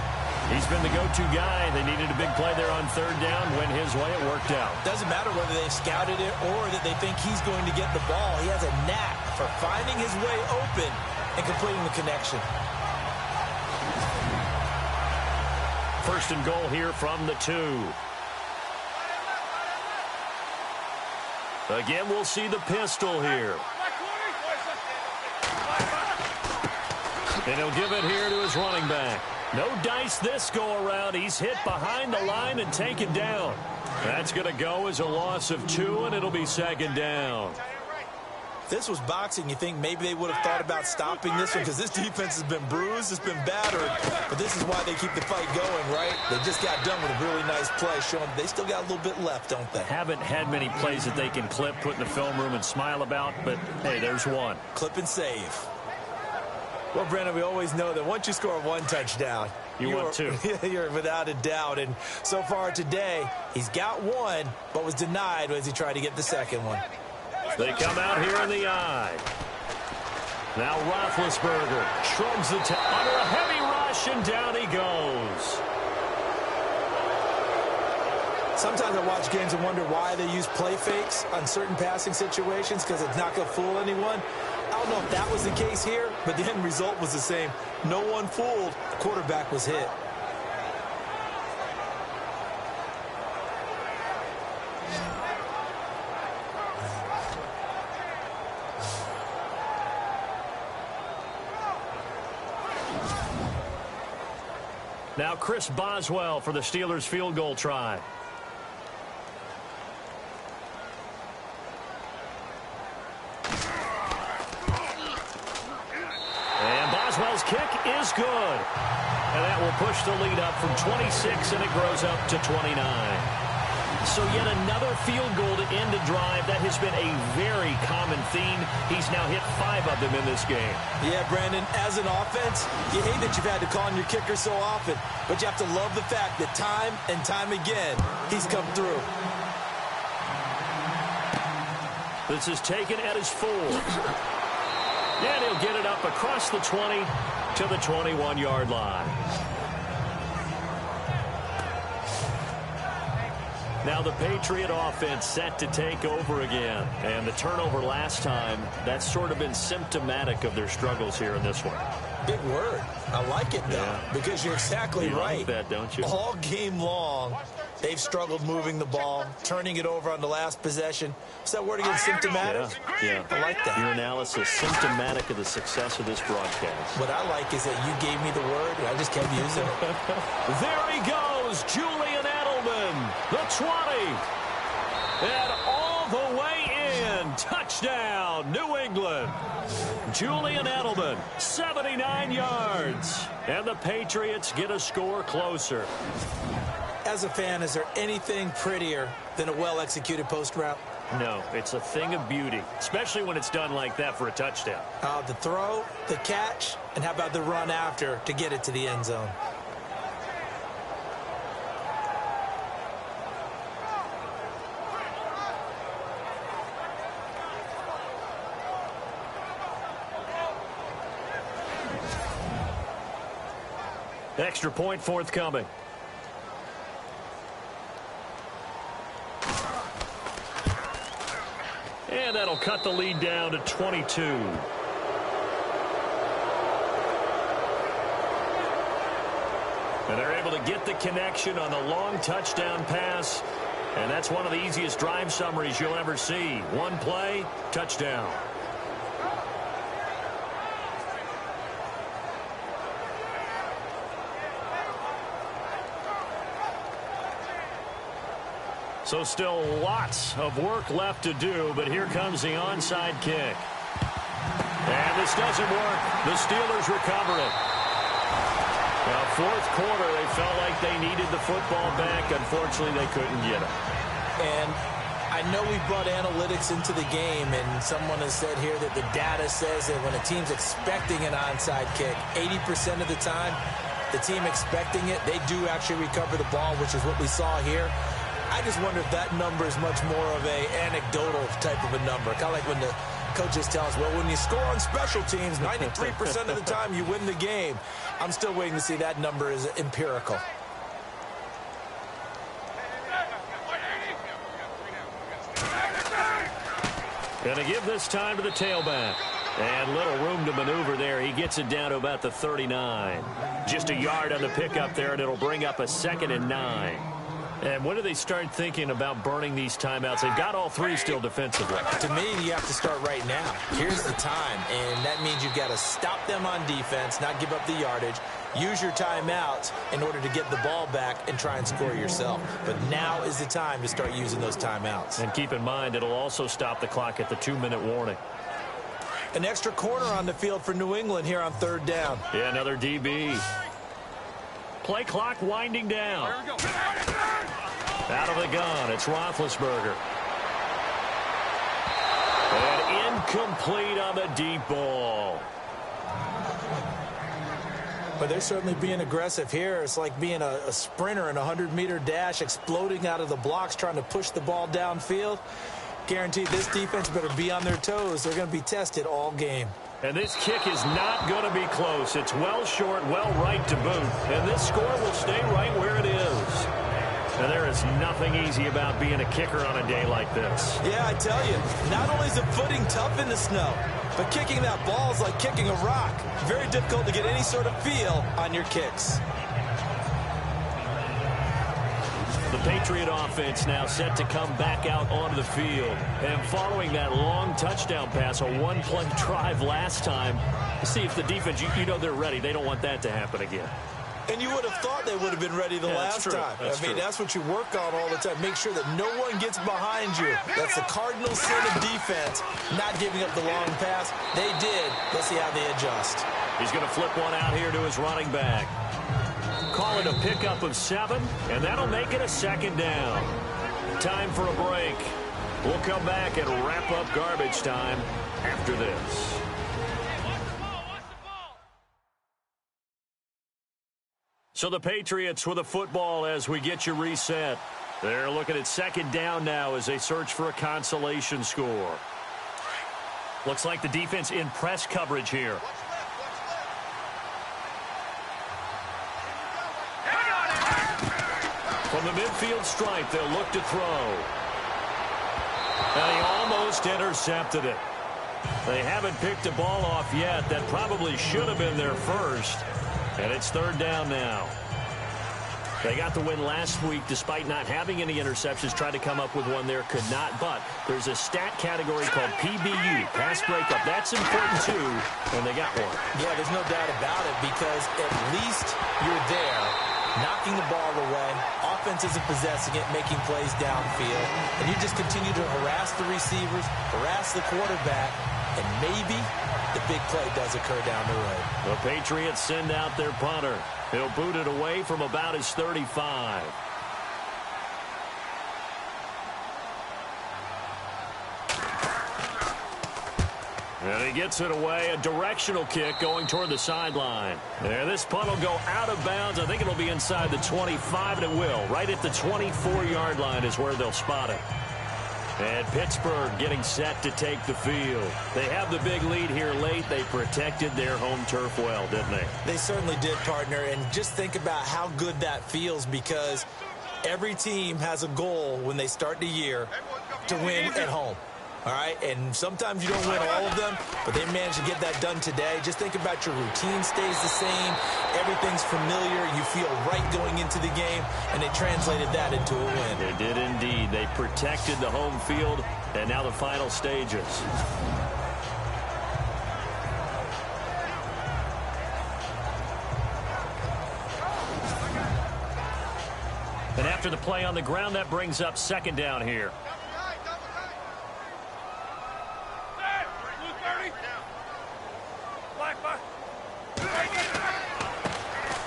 He's been the go-to guy. They needed a big play there on 3rd down. Went his way. It worked out. Doesn't matter whether they've scouted it or that they think he's going to get the ball. He has a knack for finding his way open and completing the connection. 1st and goal here from the 2. Again, we'll see the pistol here. And he'll give it here to his running back. No dice this go-around. He's hit behind the line and taken down. That's going to go as a loss of 2, and it'll be 2nd down. If this was boxing, you think maybe they would have thought about stopping this one because this defense has been bruised, it's been battered, but this is why they keep the fight going, right? They just got done with a really nice play, showing they still got a little bit left, don't they? Haven't had many plays that they can clip, put in the film room, and smile about, but, hey, there's one. Clip and save. Well, Brandon, we always know that once you score 1 touchdown, you want 2. You're without a doubt, and so far today, he's got 1, but was denied as he tried to get the second one. They come out here in the eye. Now Roethlisberger shrugs the under a heavy rush, and down he goes. Sometimes I watch games and wonder why they use play fakes on certain passing situations because it's not going to fool anyone. I don't know if that was the case here, but the end result was the same. No one fooled. The quarterback was hit. Now Chris Boswell for the Steelers field goal try. And Boswell's kick is good. And that will push the lead up from 26, and it grows up to 29. So yet another field goal to end a drive. That has been a very common theme. He's now hit 5 of them in this game. Yeah, Brandon, as an offense, you hate that you've had to call on your kicker so often, but you have to love the fact that time and time again, he's come through. This is taken at his 4. And he'll get it up across the 20 to the 21-yard line. Now the Patriot offense set to take over again. And the turnover last time, that's sort of been symptomatic of their struggles here in this one. Big word. I like it, though, because you're exactly right. You like that, don't you? All game long, they've struggled moving the ball, turning it over on the last possession. Is that word again, symptomatic? Yeah. I like that. Your analysis, symptomatic of the success of this broadcast. What I like is that you gave me the word, and I just kept using it. There he goes, Julian Edelman, the 20. And all the way in. Touchdown, New England. Julian Edelman, 79 yards. And the Patriots get a score closer. As a fan, is there anything prettier than a well-executed post route? No, it's a thing of beauty, especially when it's done like that for a touchdown. The throw, the catch, and how about the run after to get it to the end zone? Extra point forthcoming. And that'll cut the lead down to 22. And they're able to get the connection on the long touchdown pass. And that's one of the easiest drive summaries you'll ever see. One play, touchdown. So still lots of work left to do, but here comes the onside kick. And this doesn't work. The Steelers recover it. Now, fourth quarter, they felt like they needed the football back. Unfortunately, they couldn't get it. And I know we brought analytics into the game, and someone has said here that the data says that when a team's expecting an onside kick, 80% of the time, the team expecting it, they do actually recover the ball, which is what we saw here. I just wonder if that number is much more of a anecdotal type of a number. Kind of like when the coaches tell us, well, when you score on special teams, 93% of the time you win the game. I'm still waiting to see that number is empirical. Going to give this time to the tailback. And little room to maneuver there. He gets it down to about the 39. Just a yard on the pickup there, and it'll bring up a 2nd and 9. And when do they start thinking about burning these timeouts? They've got all three still defensively. To me, you have to start right now. Here's the time, and that means you've got to stop them on defense, not give up the yardage, use your timeouts in order to get the ball back and try and score yourself. But now is the time to start using those timeouts. And keep in mind, it'll also stop the clock at the 2-minute warning. An extra corner on the field for New England here on 3rd down. Yeah, another DB. Play clock winding down. Out of the gun, it's Roethlisberger. And incomplete on the deep ball. But they're certainly being aggressive here. It's like being a sprinter in a 100-meter dash, exploding out of the blocks, trying to push the ball downfield. Guaranteed this defense better be on their toes. They're going to be tested all game. And this kick is not going to be close. It's well short, well right to boot. And this score will stay right where it is. And there is nothing easy about being a kicker on a day like this. Yeah, I tell you, not only is the footing tough in the snow, but kicking that ball is like kicking a rock. Very difficult to get any sort of feel on your kicks. The Patriot offense now set to come back out onto the field. And following that long touchdown pass, a one-play drive last time, see if the defense, you know they're ready. They don't want that to happen again. And you would have thought they would have been ready the last time. That's what you work on all the time. Make sure that no one gets behind you. That's the cardinal sin of defense, not giving up the long pass. They did. Let's see how they adjust. He's going to flip one out here to his running back. Call it a pickup of 7, and that'll make it a 2nd down. Time for a break. We'll come back and wrap up garbage time after this. So the Patriots with a football as we get you reset. They're looking at 2nd down now as they search for a consolation score. Looks like the defense in press coverage here. From the midfield stripe, they'll look to throw. And he almost intercepted it. They haven't picked a ball off yet. That probably should have been their first. And it's 3rd down now. They got the win last week despite not having any interceptions. Tried to come up with one there, could not. But there's a stat category called PBU, pass breakup. That's important too, and they got one. Yeah, there's no doubt about it because at least you're there, knocking the ball away. Offense isn't possessing it, making plays downfield. And you just continue to harass the receivers, harass the quarterback, and maybe the big play does occur down the road. The Patriots send out their punter. He'll boot it away from about his 35. And he gets it away, a directional kick going toward the sideline. And this punt will go out of bounds. I think it'll be inside the 25, and it will. Right at the 24-yard line is where they'll spot it. And Pittsburgh getting set to take the field. They have the big lead here late. They protected their home turf well, didn't they? They certainly did, partner. And just think about how good that feels, because every team has a goal when they start the year to win at home. All right, and sometimes you don't win all of them, but they managed to get that done today. Just think about your routine stays the same. Everything's familiar. You feel right going into the game, and they translated that into a win. They did indeed. They protected the home field, and now the final stages. And after the play on the ground, that brings up second down here.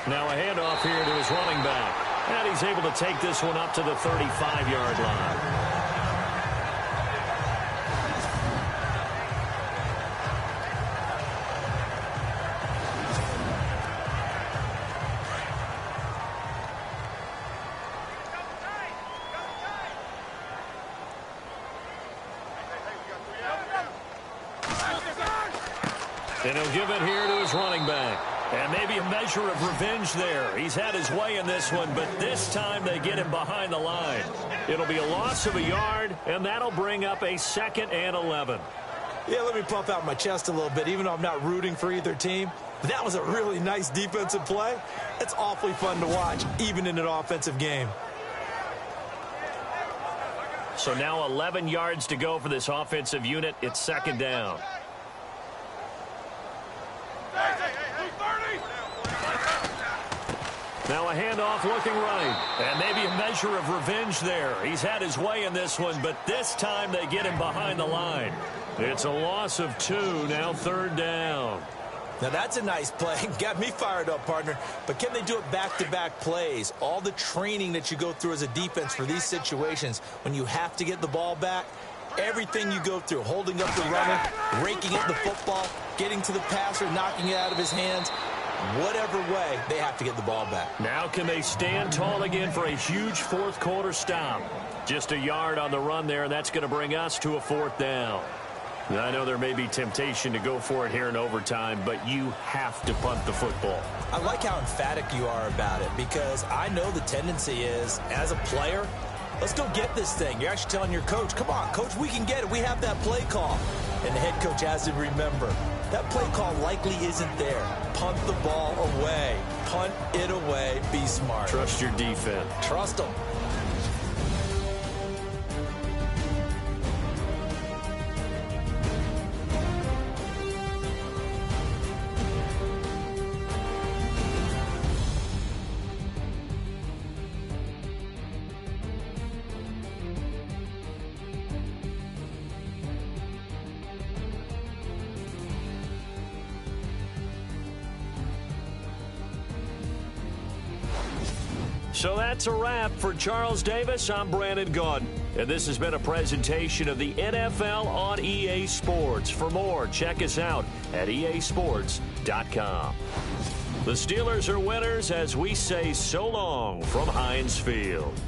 Now a handoff here to his running back. And he's able to take this one up to the 35-yard line. And he'll give it here to his running back. And maybe a measure of revenge there. He's had his way in this one, but this time they get him behind the line. It'll be a loss of a yard, and that'll bring up a 2nd and 11. Yeah, let me puff out my chest a little bit, even though I'm not rooting for either team. That was a really nice defensive play. It's awfully fun to watch, even in an offensive game. So now 11 yards to go for this offensive unit. It's second down. Now a handoff looking right. And maybe a measure of revenge there. He's had his way in this one, but this time they get him behind the line. It's a loss of 2, now third down. Now that's a nice play. Got me fired up, partner. But can they do it back-to-back plays? All the training that you go through as a defense for these situations, when you have to get the ball back, everything you go through, holding up the runner, raking at the football, getting to the passer, knocking it out of his hands, whatever way, they have to get the ball back. Now can they stand tall again for a huge fourth-quarter stop? Just a yard on the run there, and that's going to bring us to a 4th down. Now, I know there may be temptation to go for it here in overtime, but you have to punt the football. I like how emphatic you are about it, because I know the tendency is, as a player, let's go get this thing. You're actually telling your coach, come on, coach, we can get it. We have that play call. And the head coach has to remember, that play call likely isn't there. Punt the ball away. Punt it away. Be smart. Trust your defense. Trust them. So that's a wrap for Charles Davis. I'm Brandon Gaudin, and this has been a presentation of the NFL on EA Sports. For more, check us out at easports.com. The Steelers are winners as we say so long from Heinz Field.